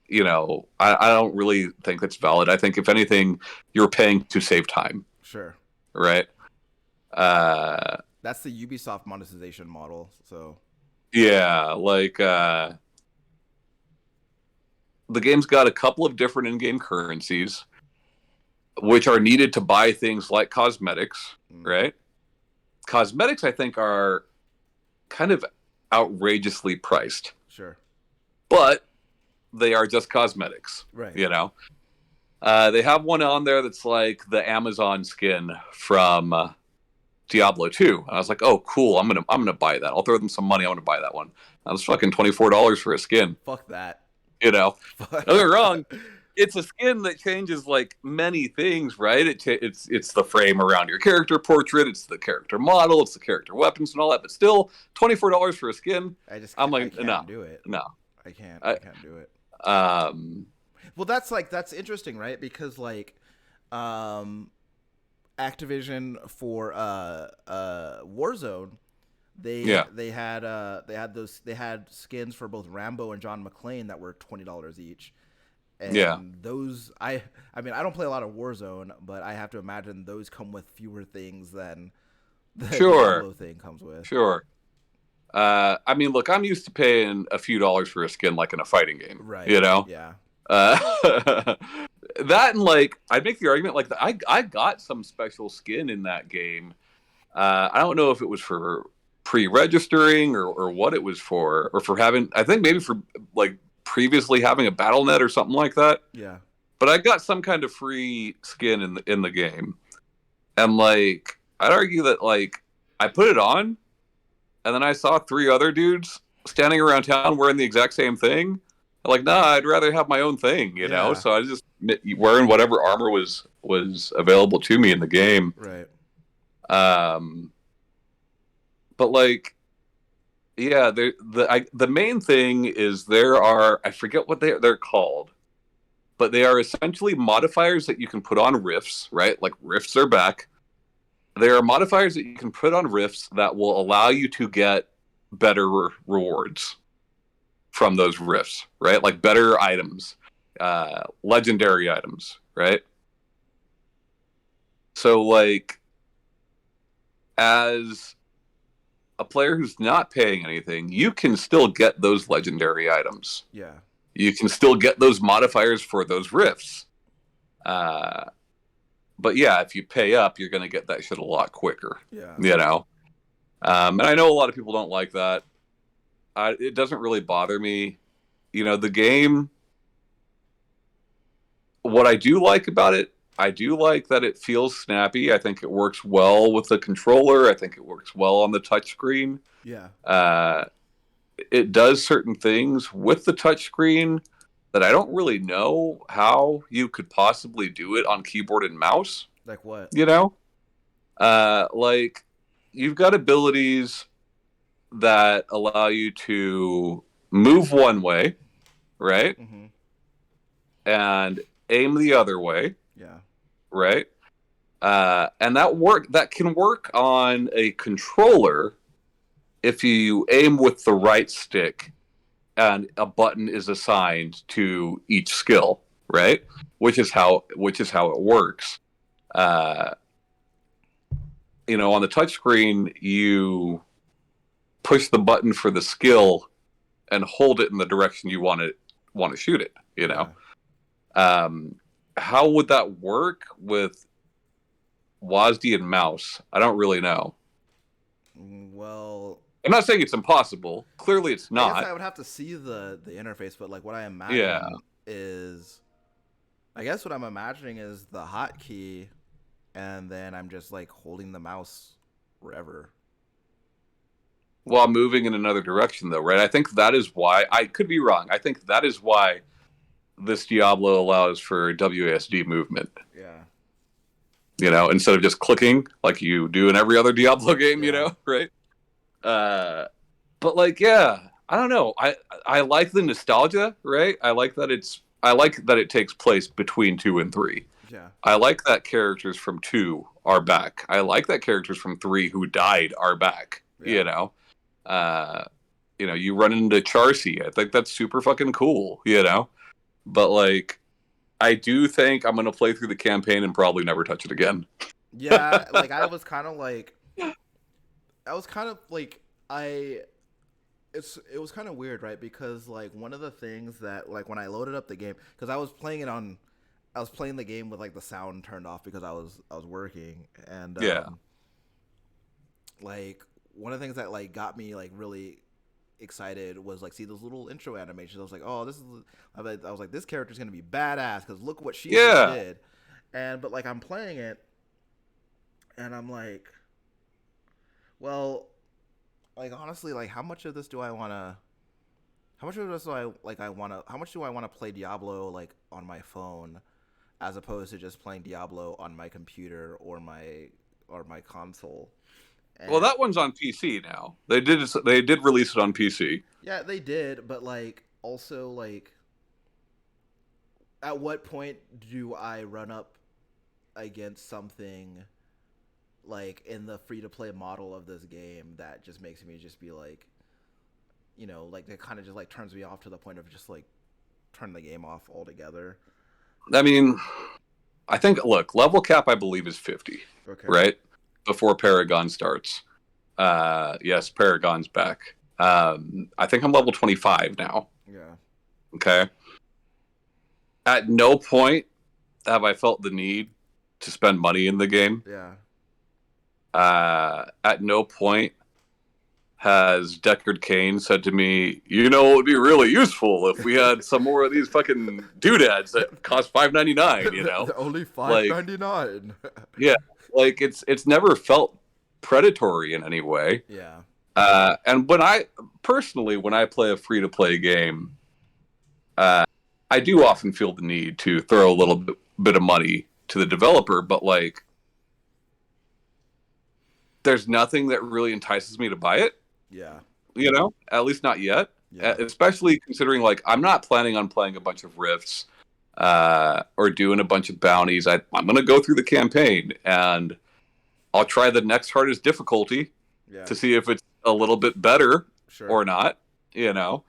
I don't really think that's valid. I think if anything, you're paying to save time, Sure. right? Uh, That's the Ubisoft monetization model. So yeah, like the game's got a couple of different in-game currencies, which are needed to buy things like cosmetics, right? Cosmetics, I think, are kind of outrageously priced, sure. but they are just cosmetics, Right. They have one on there that's like the Amazon skin from Diablo 2. And I was like, oh, cool. I'm gonna buy that. I'll throw them some money. I'm gonna buy that one. That was fucking $24 for a skin. Fuck that. Don't get me wrong. It's a skin that changes like many things, right? It's the frame around your character portrait, it's the character model, it's the character weapons and all that. But still, $24 for a skin. I'm like, I can't do it. No, I can't do it. Well, that's interesting, right? Because like, Activision for Warzone, they had skins for both Rambo and John McClane that were $20 each. And those I mean I don't play a lot of Warzone, but I have to imagine those come with fewer things than the Diablo thing comes with. Sure. I mean, look, I'm used to paying a few dollars for a skin like in a fighting game, right? Yeah. That and like I'd make the argument like I got some special skin in that game. I don't know if it was for pre-registering or what it was for, or for having, I think maybe for like previously having a BattleNet or something like that. Yeah. But I got some kind of free skin in the game, and like I'd argue that like I put it on, and then I saw 3 other dudes standing around town wearing the exact same thing. I'm like, nah, I'd rather have my own thing, you know. So I just wearing whatever armor was available to me in the game. Right. But like, yeah, the main thing is there are, I forget what they're called, but they are essentially modifiers that you can put on rifts, right? Like rifts are back. There are modifiers that you can put on rifts that will allow you to get better rewards from those rifts, right? Like better items, legendary items, right? So like, as a player who's not paying anything, you can still get those legendary items. Yeah. You can still get those modifiers for those rifts. But yeah, if you pay up, you're going to get that shit a lot quicker. Yeah. You know? And I know a lot of people don't like that. It doesn't really bother me. You know, the game, what I do like about it, I do like that it feels snappy. I think it works well with the controller. I think it works well on the touchscreen. Yeah. It does certain things with the touchscreen that I don't really know how you could possibly do it on keyboard and mouse. Like what? You know? Like, you've got abilities that allow you to move one way, right? Mm-hmm. And aim the other way. Yeah. Right? And that can work on a controller if you aim with the right stick and a button is assigned to each skill, right? Which is how it works. You know, on the touchscreen, you push the button for the skill and hold it in the direction you want to shoot it, you know? Yeah. How would that work with WASD and mouse? I don't really know. Well, I'm not saying it's impossible. Clearly, it's not. I guess I would have to see the interface, but like what I imagine is, I guess what I'm imagining is the hotkey, and then I'm just like holding the mouse wherever. While moving in another direction, though, right? I think that is why, I could be wrong. I think that is why this Diablo allows for WASD movement. Yeah. You know, instead of just clicking like you do in every other Diablo game, you know, right? But like, yeah, I don't know. I like the nostalgia, right? I like that it's I like that it takes place between 2 and 3. Yeah. I like that characters from 2 are back. I like that characters from 3 who died are back. Yeah. Uh, you run into Charcy. I think that's super fucking cool. But like, I do think I'm gonna play through the campaign and probably never touch it again. Yeah, like I was kind of like I was kind of like I it was kind of weird, right? Because like one of the things that like when I loaded up the game, because I was playing the game with like the sound turned off because I was working, and Yeah. like one of the things that like got me like really excited was like see those little intro animations. I was like, oh, I was like, this character's gonna be badass because look what she just Yeah. did, and but like I'm playing it, and I'm like, well, like honestly, like how much of this do I want to? How much of this do I like? I want to. How much do I want to play Diablo like on my phone, as opposed to just playing Diablo on my computer or my console? Well, And that one's on PC now. They did release it on PC. yeah, they did, but like also like, at what point do I run up against something like in the free to play model of this game that just makes me just be like, like it kind of just like turns me off to the point of just like turn the game off altogether. I mean, I think level cap I believe is 50, Okay. right? Before Paragon starts. Yes, Paragon's back. I think I'm level 25 now. Yeah. Okay. At no point have I felt the need to spend money in the game. Yeah. At no point has Deckard Cain said to me, it would be really useful if we had some more of these fucking doodads that cost $5.99, They're only $5.99. Yeah, like it's never felt predatory in any way. Yeah. And when I play a free to play game, I do often feel the need to throw a little bit of money to the developer, but like, there's nothing that really entices me to buy it. Yeah. At least not yet. Yeah. Especially considering like I'm not planning on playing a bunch of rifts or doing a bunch of bounties. I'm going to go through the campaign and I'll try the next hardest difficulty to see if it's a little bit better or not, and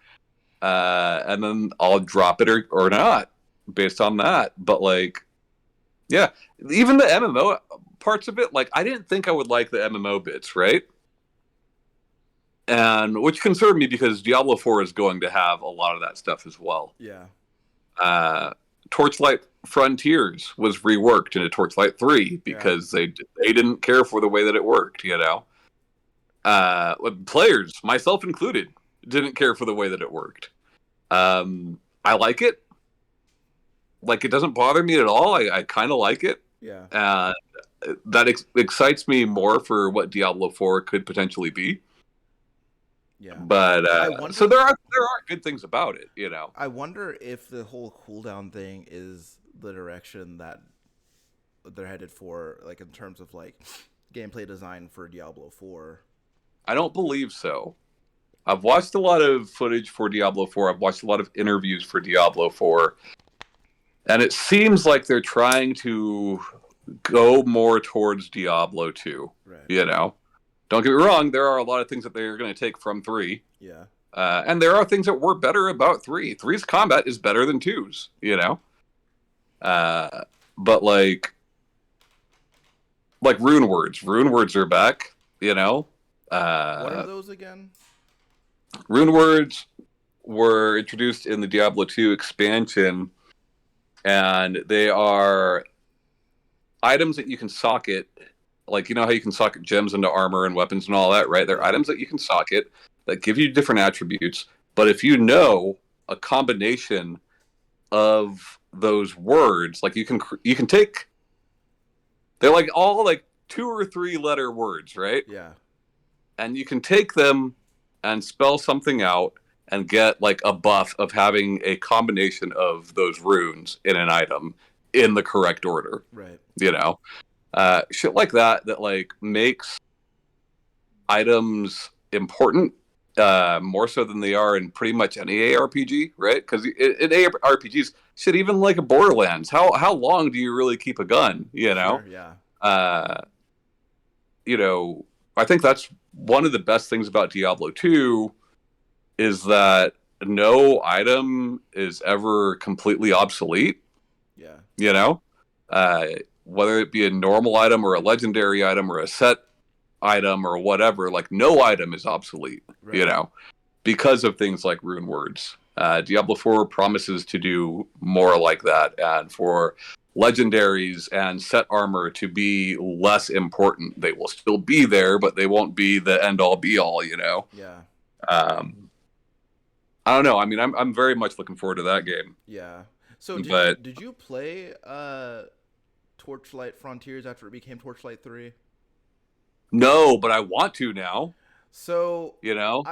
then I'll drop it or not based on that. But like, yeah, even the MMO parts of it, like I didn't think I would like the MMO bits, right? And which concerned me because Diablo 4 is going to have a lot of that stuff as well. Yeah. Torchlight Frontiers was reworked into Torchlight 3 because they didn't care for the way that it worked, Players, myself included, didn't care for the way that it worked. I like it. Like, it doesn't bother me at all. I kind of like it. Yeah. That excites me more for what Diablo 4 could potentially be. Yeah. But so there are good things about it, I wonder if the whole cooldown thing is the direction that they're headed for, like in terms of like gameplay design for Diablo 4. I don't believe so. I've watched a lot of footage for Diablo 4. I've watched a lot of interviews for Diablo 4. And it seems like they're trying to go more towards Diablo 2. Right. Don't get me wrong, there are a lot of things that they're going to take from 3. Yeah. And there are things that were better about 3. 3's combat is better than 2's, but like rune words. Rune words are back, What are those again? Rune words were introduced in the Diablo 2 expansion, and they are items that you can socket. Like, how you can socket gems into armor and weapons and all that, right? They're items that you can socket that give you different attributes. But if you know a combination of those words, like you can take, they're like all like 2 or 3 letter words, right? Yeah. And you can take them and spell something out and get like a buff of having a combination of those runes in an item in the correct order. Right. Shit like that like makes items important more so than they are in pretty much any ARPG, right? Because in ARPGs, shit, even like a Borderlands, how long do you really keep a gun? Sure, yeah. Uh, you know, I think that's one of the best things about Diablo 2 is that no item is ever completely obsolete. Yeah. You know, uh, whether it be a normal item or a legendary item or a set item or whatever, like no item is obsolete. You Right. know, because of things like rune words. Diablo 4 promises to do more like that, and for legendaries and set armor to be less important. They will still be there, but they won't be the end all be all, you know? Yeah. Um, I don't know. I mean, I'm very much looking forward to that game. Yeah. So But did you play Torchlight Frontiers after it became Torchlight 3? no, but I want to now, So you know?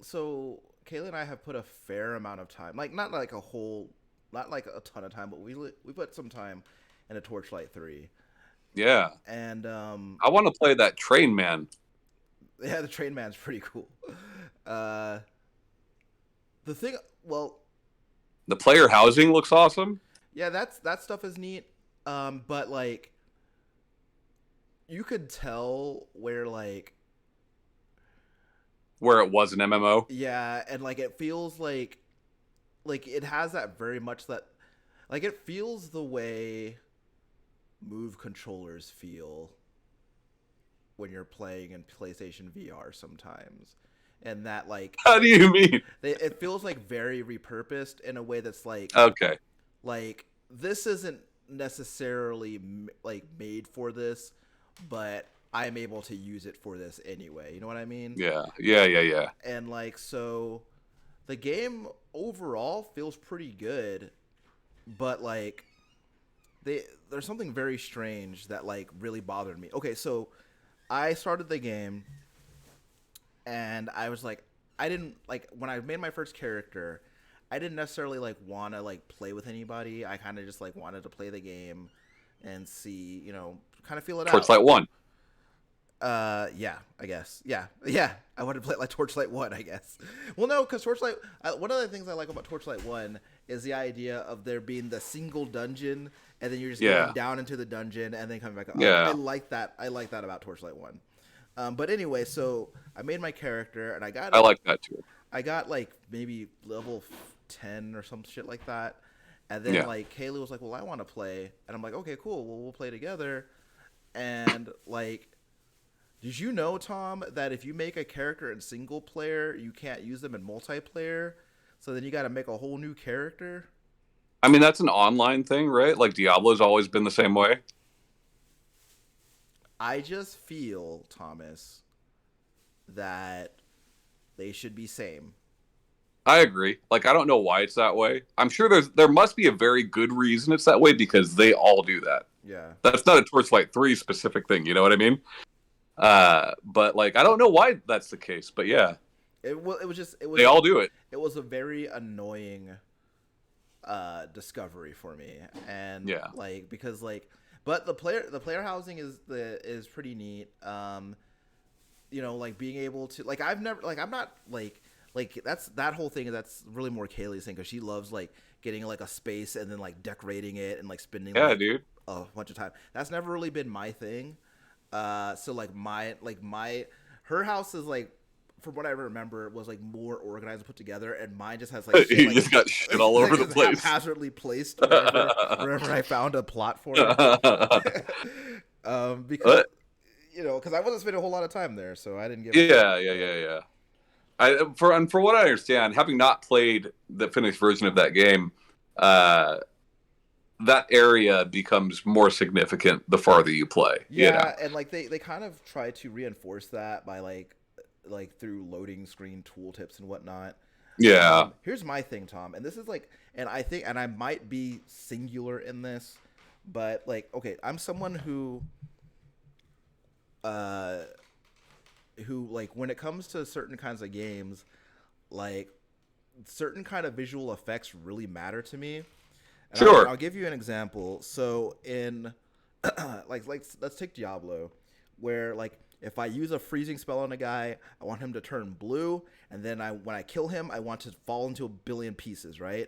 so Kayla and I have put a fair amount of time, like not like a whole, not like a ton of time, but we put some time into Torchlight 3, Yeah. and I want to play that Train Man. yeah, the Train Man's pretty cool. Uh, the thing, well, The player housing looks awesome. yeah, that stuff is neat, but like you could tell where like Where it was an MMO. yeah, and like it feels like it has that very much that like it feels the way Move controllers feel when you're playing in PlayStation VR sometimes. And that like How do you mean? it feels like very repurposed in a way that's Okay. like this isn't necessarily like made for this, but I'm able to use it for this anyway. You know what I mean? Yeah. Yeah. Yeah. Yeah. And like so the game overall feels pretty good, but like there's something very strange that like really bothered me. Okay, so I started the game and I was like I didn't like when I made my first character, I didn't necessarily like want to like play with anybody. I kind of just like wanted to play the game and see, you know, kind of feel it out. Torchlight 1. Yeah, I guess. Yeah. I wanted to play it like Torchlight 1, I guess. Well, no, because Torchlight. One of the things I like about Torchlight 1 is the idea of there being the single dungeon, and then you're just Yeah. going down into the dungeon and then coming back up. Yeah. I like that. I like that about Torchlight 1. But anyway, so I made my character, and I like that too. I got like maybe level 10 or some shit like that. And then Yeah. like Kaylee was like, "Well, I want to play," and I'm like, "Okay, cool. Well, we'll play together." And like, did you know, Tom, that if you make a character in single player, you can't use them in multiplayer? So then you got to make a whole new character. I mean, that's an online thing, right? Like Diablo's always been the same way. I just feel, Thomas, that they should be same. I agree. Like, I don't know why it's that way. I'm sure there must be a very good reason it's that way because they all do that. Yeah. That's not a Torchlight 3 specific thing. You know what I mean? But like, I don't know why that's the case. But yeah, It was just it was they all do it. it was a very annoying discovery for me, and Yeah. like because like but the player housing is pretty neat. You know, like being able to like I've never like I'm not like that's that whole thing that's really more Kaylee's thing because she loves like getting like a space and then like decorating it and like spending Yeah, like dude. a bunch of time. That's never really been my thing. So my her house is like from what I remember was like more organized and put together, and mine just has like shit, You like, just got shit all over the just place. haphazardly placed wherever I found a plot for it. Because What? you know, because I wasn't spending a whole lot of time there, so I didn't give. Yeah. For what I understand, having not played the finished version of that game, that area becomes more significant the farther you play. Yeah, You know? and like they kind of try to reinforce that by like through loading screen tooltips and whatnot. Yeah. Here's my thing, Tom, and this is like, and I think, and I might be singular in this, but like, okay, I'm someone who like when it comes to certain kinds of games, like certain kind of visual effects really matter to me. And Sure. I'll give you an example. So in like let's take Diablo, where like if I use a freezing spell on a guy, I want him to turn blue, and then when I kill him, I want to fall into a billion pieces, right?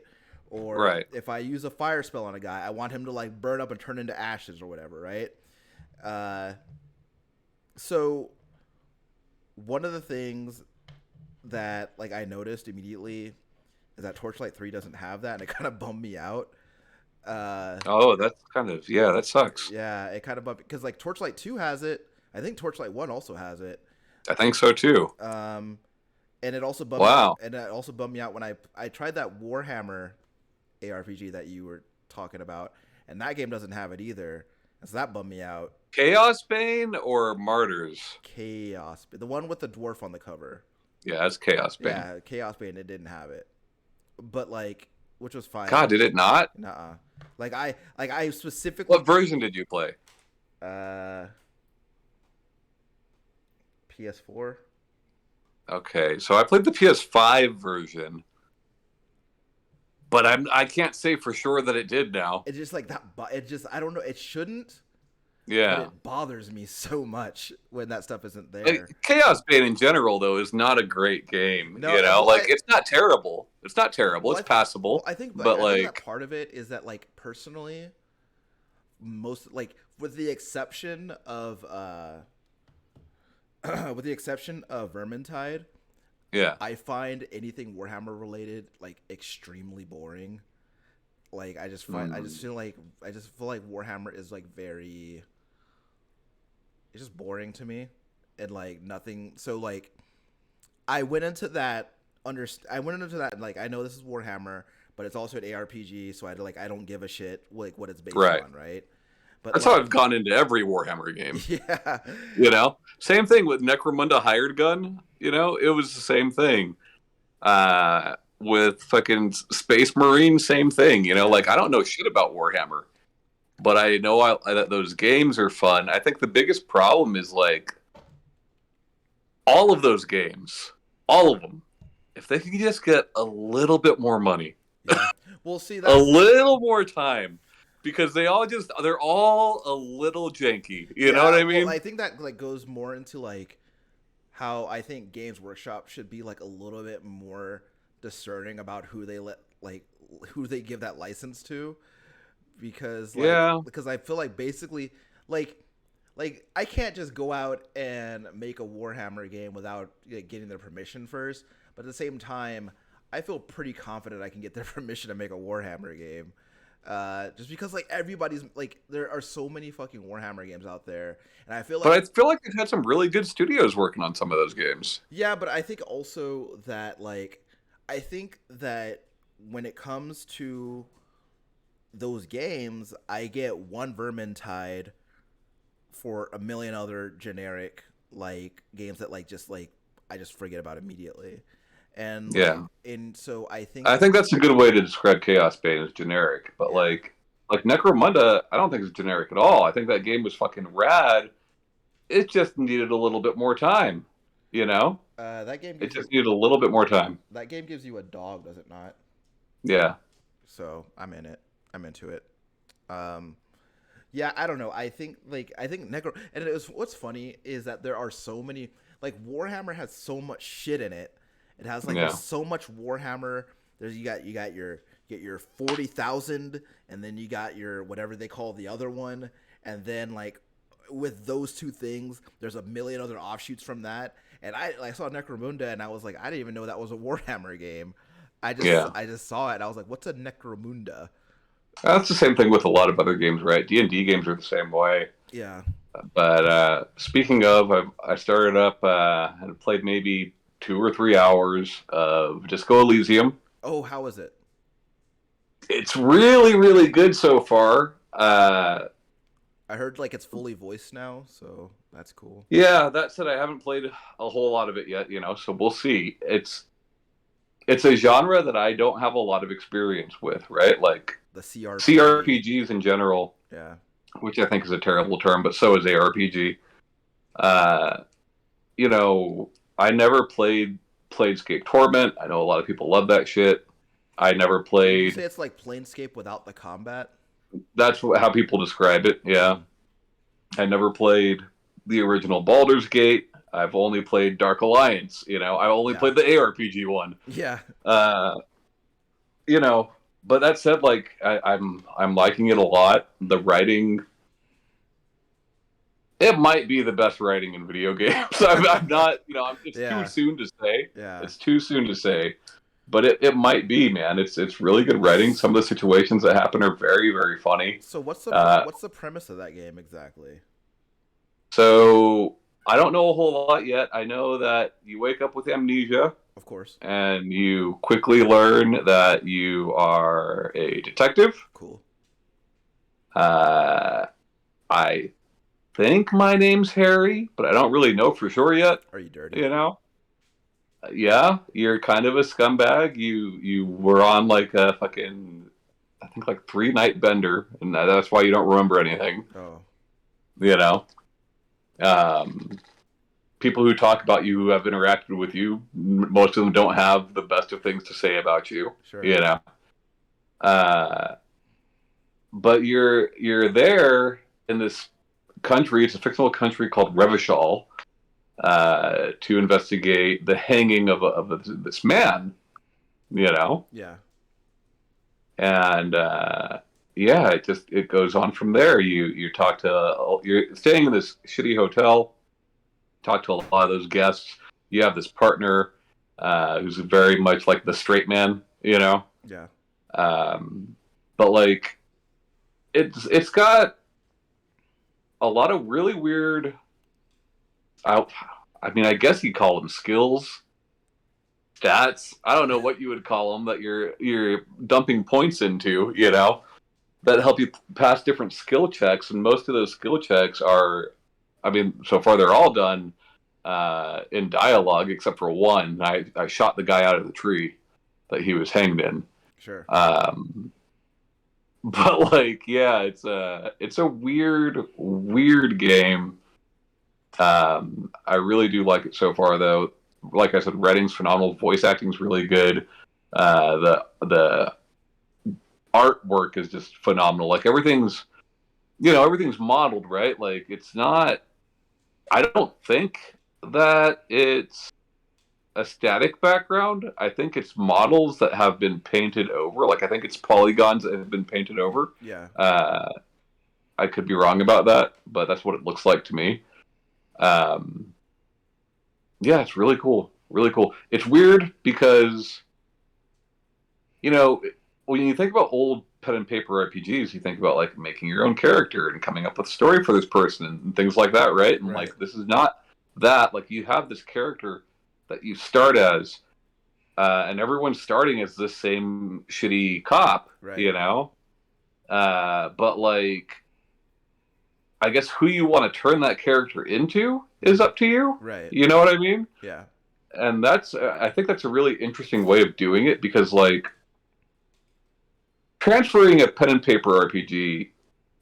Or Right. if I use a fire spell on a guy, I want him to like burn up and turn into ashes or whatever, right? Uh, so one of the things that like I noticed immediately is that Torchlight 3 doesn't have that, and it kind of bummed me out. Uh, Oh, that's kind of, yeah, that sucks. yeah, it kind of bummed because like Torchlight 2 has it. I think Torchlight 1 also has it. I think so too. Um, and it also bummed me out. Wow. And it also bummed me out when I tried that Warhammer ARPG that you were talking about, and that game doesn't have it either. And so that bummed me out. Chaos Bane or Martyrs? Chaos, the one with the dwarf on the cover. Yeah, that's Chaos Bane. Yeah, Chaos Bane. It didn't have it, but like, which was fine. God, did it not? Nuh-uh. I specifically. What version did you play? PS4. Okay, so I played the PS5 version, but I can't say for sure that it did now. It's just like that. It just I don't know. It shouldn't. But Yeah. it bothers me so much when that stuff isn't there. Like, Chaos Bane in general, though, is not a great game. No, you know, well, like it's not terrible. It's not terrible. Well, It's passable. I think, but I like, think that part of it is that, like, personally, most like with the exception of with the exception of Vermintide, yeah, I find anything Warhammer related like extremely boring. Like I just find I just feel like Warhammer is like very it's just boring to me and like nothing so like I went into that like I know this is Warhammer, but it's also an ARPG, so I don't give a shit like what it's based Right. on, right? But that's like, how I've gone into every Warhammer game. yeah. You know, same thing with Necromunda Hired Gun. You know, it was the same thing. With fucking Space Marine, same thing. You know, like I don't know shit about Warhammer, but I know that those games are fun. I think the biggest problem is like all of those games, all of them. If they could just get a little bit more money, Yeah. Well, see a that's little more time, because they're all a little janky. You know what I mean? Well, I think that like goes more into like how I think Games Workshop should be like a little bit more discerning about who they give that license to, because because I feel like basically like I can't just go out and make a Warhammer game without getting their permission first. But at the same time, I feel pretty confident I can get their permission to make a Warhammer game. Just because like everybody's like there are so many fucking Warhammer games out there, and I feel like. But I feel like they've had some really good studios working on some of those games. Yeah, but I think also that like I think that when it comes to those games, I get one Vermintide for a million other generic like games that like I just forget about immediately. And yeah, and so I think that's a good way to describe Chaos Bane as generic. But like Necromunda, I don't think it's generic at all. I think that game was fucking rad. It just needed a little bit more time. You know, that game needed a little bit more time. That game gives you a dog, does it not? Yeah. So I'm in it. I'm into it. Yeah, I don't know. I think Necro, and what's funny is that there are so many like Warhammer has so much shit in it. It has like there's so much Warhammer. There's you got your 40,000, and then you got your whatever they call the other one, and then like with those two things, there's a million other offshoots from that. And I saw Necromunda, and I was like, I didn't even know that was a Warhammer game. I just saw it, and I was like, what's a Necromunda? That's the same thing with a lot of other games, right? D&D games are the same way. Yeah. But speaking of, I started up and played maybe 2 or 3 hours of Disco Elysium. Oh, how is it? It's really, really good so far. I heard like it's fully voiced now, so that's cool. Yeah, that said, I haven't played a whole lot of it yet, you know, so we'll see. It's a genre that I don't have a lot of experience with, right? Like the CRPGs in general. Yeah. Which I think is a terrible term, but so is ARPG. You know, I never played Planescape Torment. I know a lot of people love that shit. I never played. You say it's like Planescape without the combat? That's how people describe it, yeah. I never played the original Baldur's Gate. I've only played Dark Alliance, you know. I only played the ARPG one. Yeah. You know, but that said, like I'm liking it a lot. The writing, it might be the best writing in video games. I'm not, it's too Yeah, soon to say. yeah. It's too soon to say, but it might be, man. It's really good writing. Some of the situations that happen are very, very funny. So Uh, what's the premise of that game exactly? so I don't know a whole lot yet. I know that you wake up with amnesia, Of course. and you quickly learn that you are a detective. Cool. Uh, I think my name's Harry, but I don't really know for sure yet. Are you dirty? You know, yeah, you're kind of a scumbag. You were on like a fucking, I think like 3 night bender, and that's why you don't remember anything. Oh, You know, um, people who talk about you who have interacted with you, most of them don't have the best of things to say about you. sure. You know, uh, but you're there in this country. It's a fictional country called Revachol, to investigate the hanging of this man, you know, Yeah. and yeah, it goes on from there. You're staying in this shitty hotel, talk to a lot of those guests. You have this partner, who's very much like the straight man, you know, Yeah. um, but like it's got a lot of really weird. I, I mean, I guess you call them skills, stats. I don't know what you would call them that you're dumping points into. That help you pass different skill checks, and most of those skill checks are, I mean, so far they're all done in dialogue except for one. I shot the guy out of the tree that he was hanged in. Sure. Um, but like, yeah, it's a weird game. I really do like it so far, though. Like I said, writing's phenomenal, voice acting's really good. The artwork is just phenomenal. Like everything's modeled, right? Like it's not. I don't think that it's a static background. I think it's models that have been painted over. Like I think it's polygons that have been painted over. Yeah. Uh, I could be wrong about that, but that's what it looks like to me. Um, yeah, it's really cool. Really cool. It's weird because, you know, when you think about old pen and paper RPGs, you think about like making your own character and coming up with a story for this person and things like that, right? And Right. like this is not that. Like you have this character that you start as, and everyone's starting as the same shitty cop, Right. you know? But like, I guess who you want to turn that character into is up to you. Right. You know what I mean? Yeah. And I think that's a really interesting way of doing it because like transferring a pen and paper RPG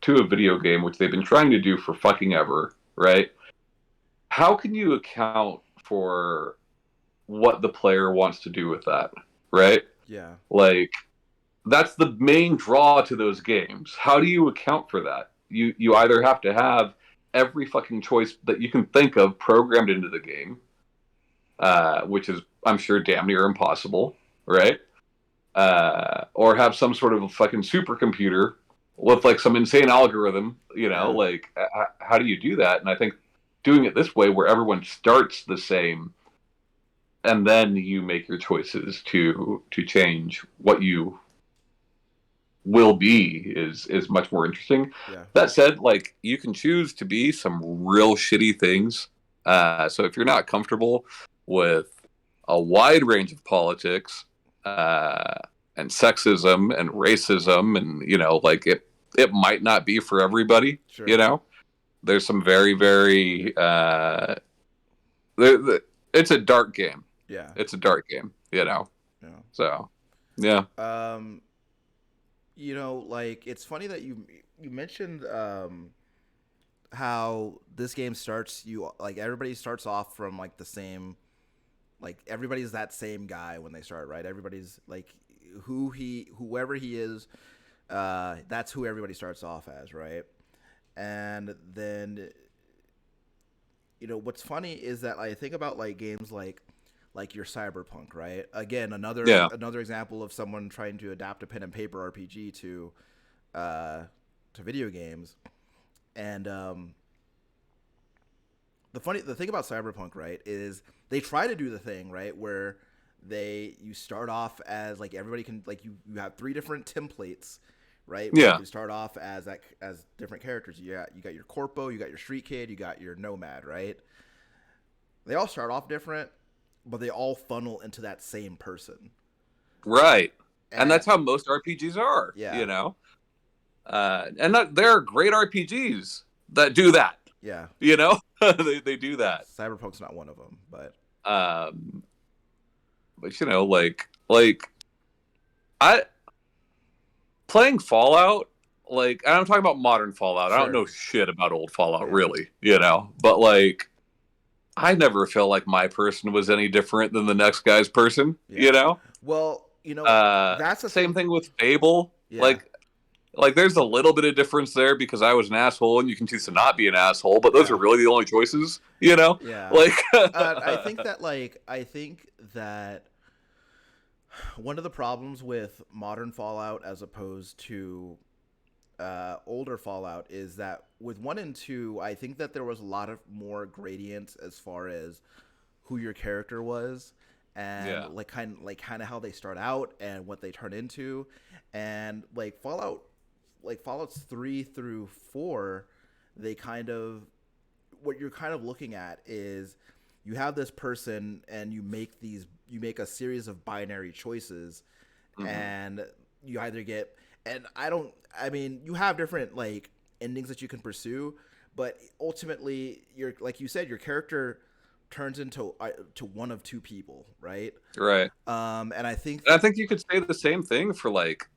to a video game, which they've been trying to do for fucking ever, right? How can you account for what the player wants to do with that, right? Yeah. Like that's the main draw to those games. How do you account for that? You either have to have every fucking choice that you can think of programmed into the game, which is I'm sure damn near impossible, right? Or have some sort of a fucking supercomputer with like some insane algorithm, Yeah. like how do you do that? And I think doing it this way where everyone starts the same and then you make your choices to change what you will be is much more interesting. Yeah. That said, like you can choose to be some real shitty things. So if you're not comfortable with a wide range of politics, uh, and sexism and racism, and like it might not be for everybody. Sure. There's some very very it's a dark game. Yeah. It's a dark game. Yeah. So yeah. Um, like it's funny that you mentioned how this game starts you like everybody starts off from like the same like everybody's that same guy when they start, right? Everybody's like whoever he is, that's who everybody starts off as, right? And then what's funny is that I think about like games like like your Cyberpunk, right? Again, Yeah. another example of someone trying to adapt a pen and paper RPG to video games. And the thing about Cyberpunk, right, is they try to do the thing, right, where you start off as like everybody can like you have three different templates, right? Where Yeah. you start off as different characters. You got your corpo, you got your street kid, you got your nomad, right? They all start off different, but they all funnel into that same person. Right. And And that's how most RPGs are, yeah, there are great RPGs that do that, yeah. they do that. Cyberpunk's not one of them, but Um, but like I playing Fallout, like, and I'm talking about modern Fallout. I don't sure, know shit about old Fallout, yeah, really, but like, I never felt like my person was any different than the next guy's person, yeah. Well, that's the Same thing. thing with Fable. Yeah, Like there's a little bit of difference there because I was an asshole and you can choose to not be an asshole, but those are yeah, really the only choices. yeah. Like, I think that one of the problems with modern Fallout as opposed to older Fallout is that with 1 and 2, I think that there was a lot of more gradients as far as who your character was, and yeah, kind of how they start out and what they turn into, and Fallout's 3 through 4, they kind of what you're kind of looking at is you have this person and you make a series of binary choices, hmm, and you either get and I mean you have different like endings that you can pursue, but ultimately like you said, your character turns into to one of two people, right? right. And I think And I think you could say the same thing for like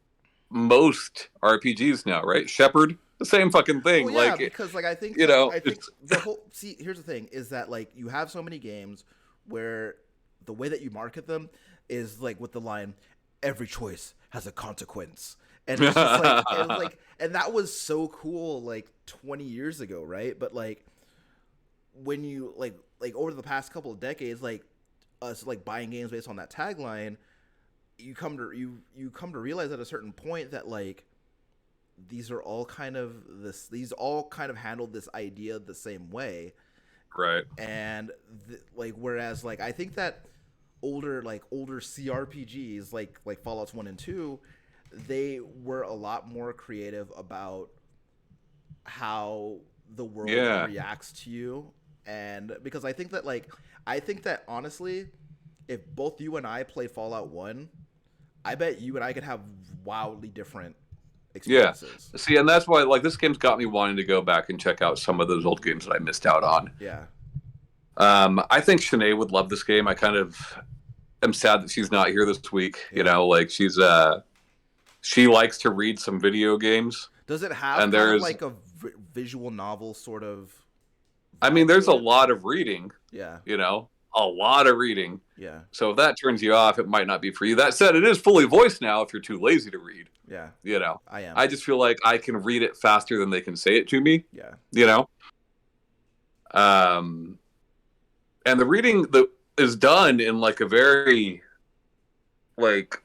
most RPGs now, right? Shepherd, the same fucking well, thing. yeah, Like, because like I think it's the whole see here's the thing is that like you have so many games where the way that you market them is like with the line, every choice has a consequence. And it's just like it was like and that was so cool like 20 years ago, right? But like when you like over the past couple of decades, like us like buying games based on that tagline, you come to realize at a certain point that like these all kind of handled this idea the same way. right. And like whereas like I think that older CRPGs like Fallout's 1 and 2, they were a lot more creative about how the world Yeah. reacts to you. And because I think that honestly, if both you and I played Fallout 1, I bet you and I could have wildly different Yeah. experiences. See, and that's why like this game's got me wanting to go back and check out some of those old games that I missed out on. Yeah. I think Shanae would love this game. I kind of am sad that she's not here this week. Yeah. Like she likes to read some video games, Does it have and kind of there's like a visual novel sort of I mean, vibe there's to a it? lot of reading, Yeah. a lot of reading. Yeah. So if that turns you off, it might not be for you. That said, it is fully voiced now if you're too lazy to read. Yeah. You know, I am. I just feel like I can read it faster than they can say it to me. Yeah. You know, um, and the reading that is done in like a very like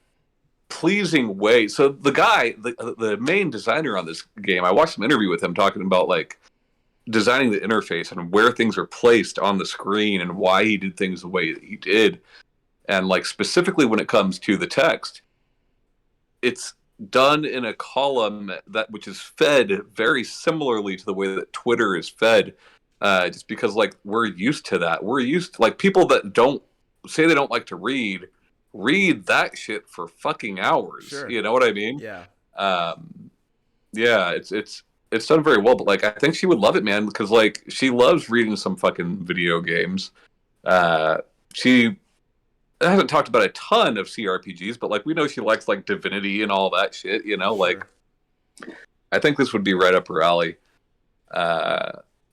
pleasing way. So the guy, the main designer on this game, I watched an interview with him talking about like designing the interface and where things are placed on the screen and why he did things the way that he did. And like specifically when it comes to the text, it's done in a column which is fed very similarly to the way that Twitter is fed. Just because like we're used to that. We're used to like people that don't say they don't like to read that shit for fucking hours. Sure. You know what I mean? Yeah. Um, yeah, it's done very well, but like I think she would love it, man, because like she loves reading some fucking video games. She hasn't talked about a ton of CRPGs, but like we know she likes like Divinity and all that shit. Like Sure. I think this would be right up her alley.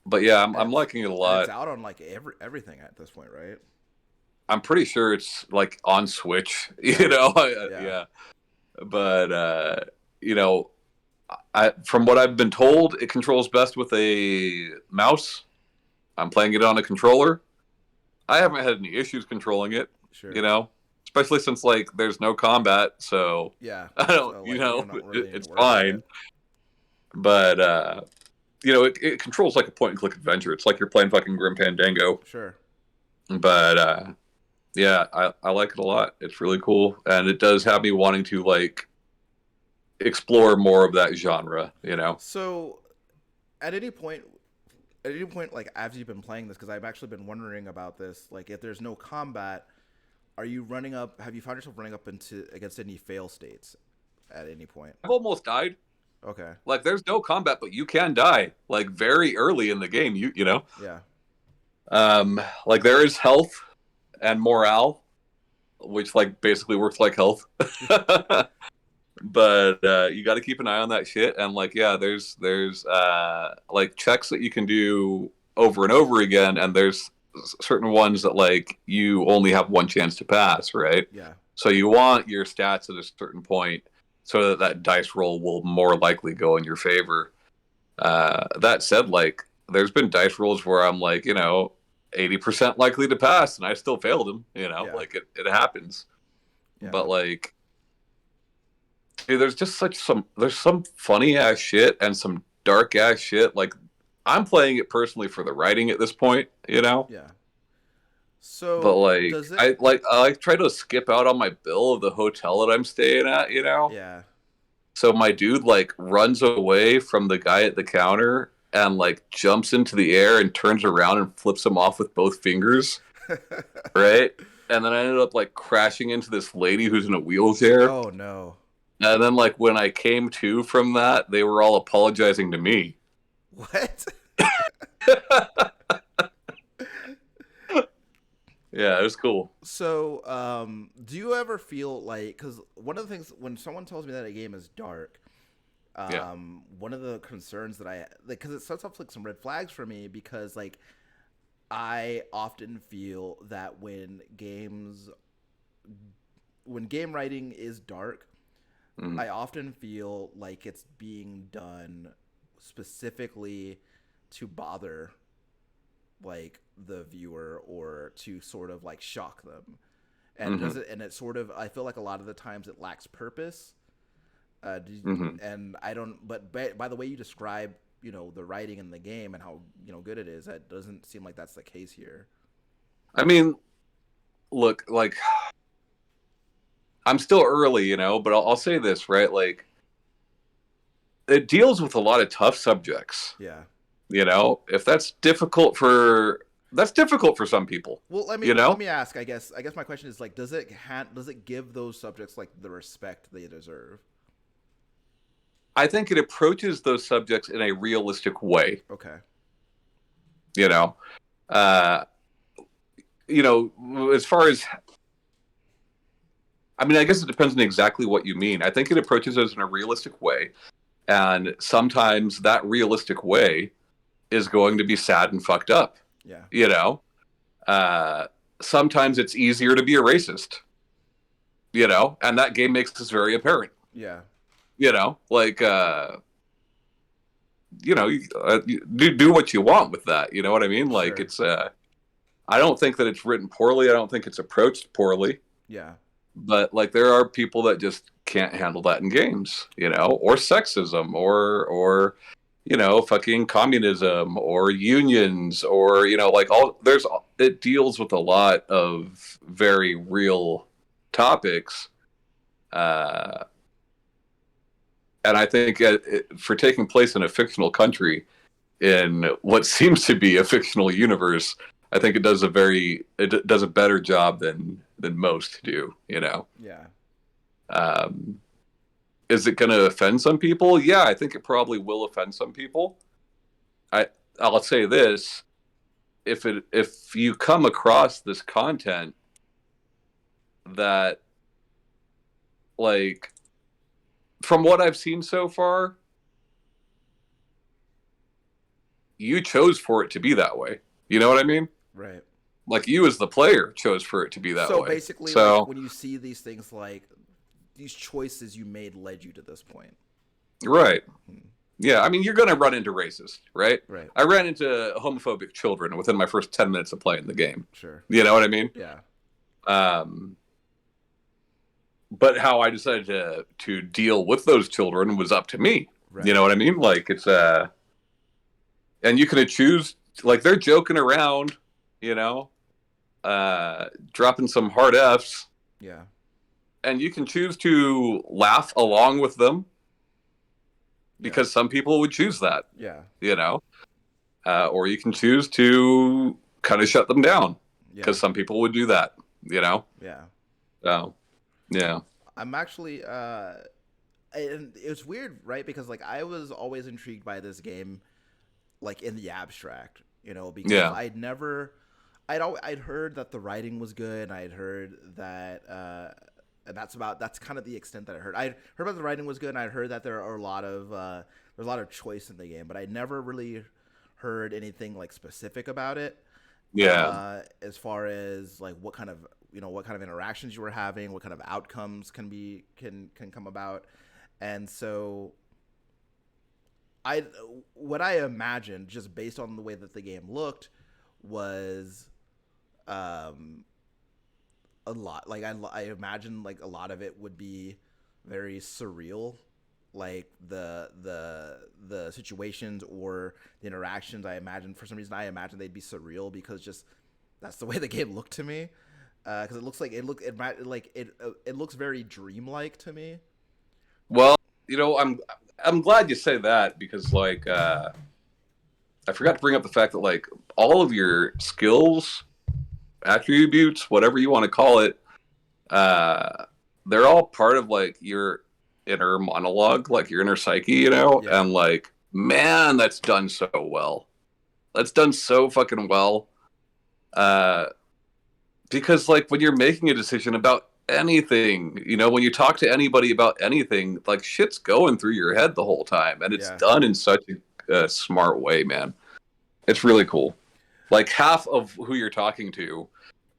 But yeah, And I'm liking it a it's lot. out on like everything at this point, right? I'm pretty sure it's like on Switch. Yeah. Yeah. Yeah. But from what I've been told, it controls best with a mouse. I'm playing it on a controller. I haven't had any issues controlling it. Sure. you know, especially since like there's no combat, so Yeah. I don't, So you like know, you're not really need to it's worry about fine. it. But you know, it controls like a point and click adventure. It's like you're playing fucking Grim Fandango. Sure. But yeah, I like it a lot. It's really cool, and it does have me wanting to like explore more of that genre. You know. So at any point, like as you've been playing this, because I've actually been wondering about this, like if there's no combat, are you running up? Have you found yourself running up into against any fail states at any point? I've almost died. Okay. Like, there's no combat, but you can die like very early in the game. You know, Yeah. like there is health and morale, which like basically works like health. But you got to keep an eye on that shit. And like, yeah, there's like checks that you can do over and over again, and there's certain ones that like you only have one chance to pass, right? Yeah. So you want your stats at a certain point so that that dice roll will more likely go in your favor. That said, like there's been dice rolls where I'm like, you know, 80% likely to pass, and I still failed them. You know, Yeah. like it happens. Yeah. But like, dude, there's just there's some funny ass shit and some dark ass shit. Like, I'm playing it personally for the writing at this point, you know. Yeah. But So like, does it? I like try to skip out on my bill of the hotel that I'm staying at, you know. Yeah. So my dude like runs away from the guy at the counter and like jumps into the air and turns around and flips him off with both fingers, right? And then I ended up like crashing into this lady who's in a wheelchair. Oh no. And then like when I came to from that, they were all apologizing to me. What? Yeah, it was cool. So, do you ever feel like, because one of the things when someone tells me that a game is dark, Yeah. one of the concerns that I like, because it sets up like some red flags for me, because like I often feel that when game writing is dark, Mm-hmm. I often feel like it's being done specifically to bother like the viewer or to sort of like shock them. And Mm-hmm. it sort of, I feel like a lot of the times it lacks purpose. Mm-hmm. And I don't, but by the way you describe, you know, the writing in the game and how, you know, good it is, that doesn't seem like that's the case here. I mean, look, like I'm still early, you know, but I'll say this, right? Like it deals with a lot of tough subjects. Yeah. You know, if that's difficult for some people. Well, You know, let me ask. I guess my question is like, does it give those subjects like the respect they deserve? I think it approaches those subjects in a realistic way. Okay. You know, uh, you know, as far as I mean, I guess it depends on exactly what you mean. I think it approaches us in a realistic way, and sometimes that realistic way is going to be sad and fucked up. Yeah. You know, sometimes it's easier to be a racist. You know, and that game makes this very apparent. Yeah. You know, like you know, you do what you want with that. You know what I mean? Like Sure. it's I don't think that it's written poorly. I don't think it's approached poorly. Yeah. But like there are people that just can't handle that in games, you know, or sexism or you know, fucking communism or unions or you know, like it deals with a lot of very real topics. And I think for taking place in a fictional country in what seems to be a fictional universe, I think it does a better job than most do. You know, Yeah. is it going to offend some people? Yeah, I think it probably will offend some people. I'll say this: if you come across this content that like from what I've seen so far, you chose for it to be that way. You know what I mean? Right. Like you as the player chose for it to be that way. So basically, like when you see these things, like these choices you made led you to this point. Right. Yeah, I mean, you're going to run into racists, right? Right. I ran into homophobic children within my first 10 minutes of playing the game. Sure. You know what I mean? Yeah. Um, but how I decided to deal with those children was up to me. You Right. know what I mean? Like it's and you can choose, like they're joking around, you know, dropping some hard F's, Yeah. and you can choose to laugh along with them Yeah. because some people would choose that, Yeah. you know, or you can choose to kind of shut them down Yeah. because some people would do that, you know. Yeah. So yeah, I'm actually and it's weird, right? Because like I was always intrigued by this game like in the abstract, because yeah, I'd heard that the writing was good, and I'd heard that and that's kind of the extent that I heard. I'd heard about the writing was good, and I'd heard that there are a lot of there's a lot of choice in the game, but I never really heard anything like specific about it. yeah. As far as like what kind of interactions you were having, what kind of outcomes can come about, and so I what I imagined just based on the way that the game looked was um a lot like I imagined like a lot of it would be very surreal, like the situations or the interactions. I imagine for some reason I imagine they'd be surreal because just that's the way the game looked to me, because it looks like it looks very dreamlike to me. Well, I'm glad you say that because like I forgot to bring up the fact that like all of your skills, attributes, whatever you want to call it, uh, they're all part of like your inner monologue, like your inner psyche, you know? Yeah. And like, man, that's done so well. That's done so fucking well. Uh, because like when you're making a decision about anything, when you talk to anybody about anything, like shit's going through your head the whole time, and it's Yeah. done in such a smart way, man. It's really cool. Like half of who you're talking to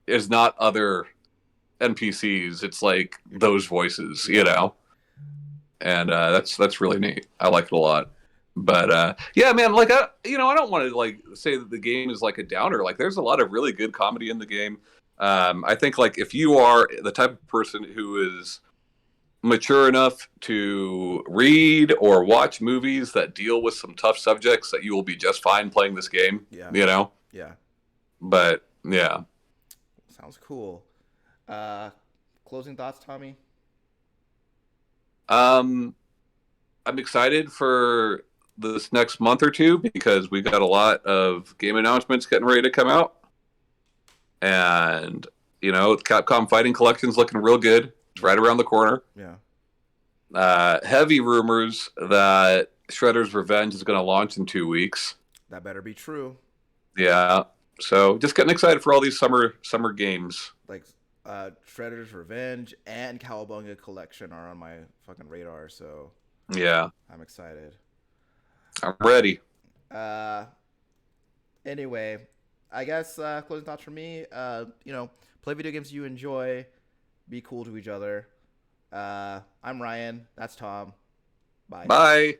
is not other NPCs. It's like those voices, Yeah. and that's really neat. I like it a lot. But yeah, man, like I don't want to like say that the game is like a downer. Like, there's a lot of really good comedy in the game. I think like if you are the type of person who is mature enough to read or watch movies that deal with some tough subjects, that you will be just fine playing this game. Yeah. You know, Yeah. but yeah. Sounds cool. Uh, Closing thoughts, Tommy? Um, I'm excited for this next month or two because we got a lot of game announcements getting ready to come out, and Capcom Fighting Collection's looking real good. It's right around the corner. Yeah. Heavy rumors that Shredder's Revenge is going to launch in 2 weeks. That better be true. Yeah, so just getting excited for all these summer games. Like, Shredder's Revenge and Cowabunga Collection are on my fucking radar, so Yeah, I'm excited. I'm ready. Uh, Anyway, I guess closing thoughts for me. Play video games you enjoy. Be cool to each other. I'm Ryan. That's Tom. Bye. Bye.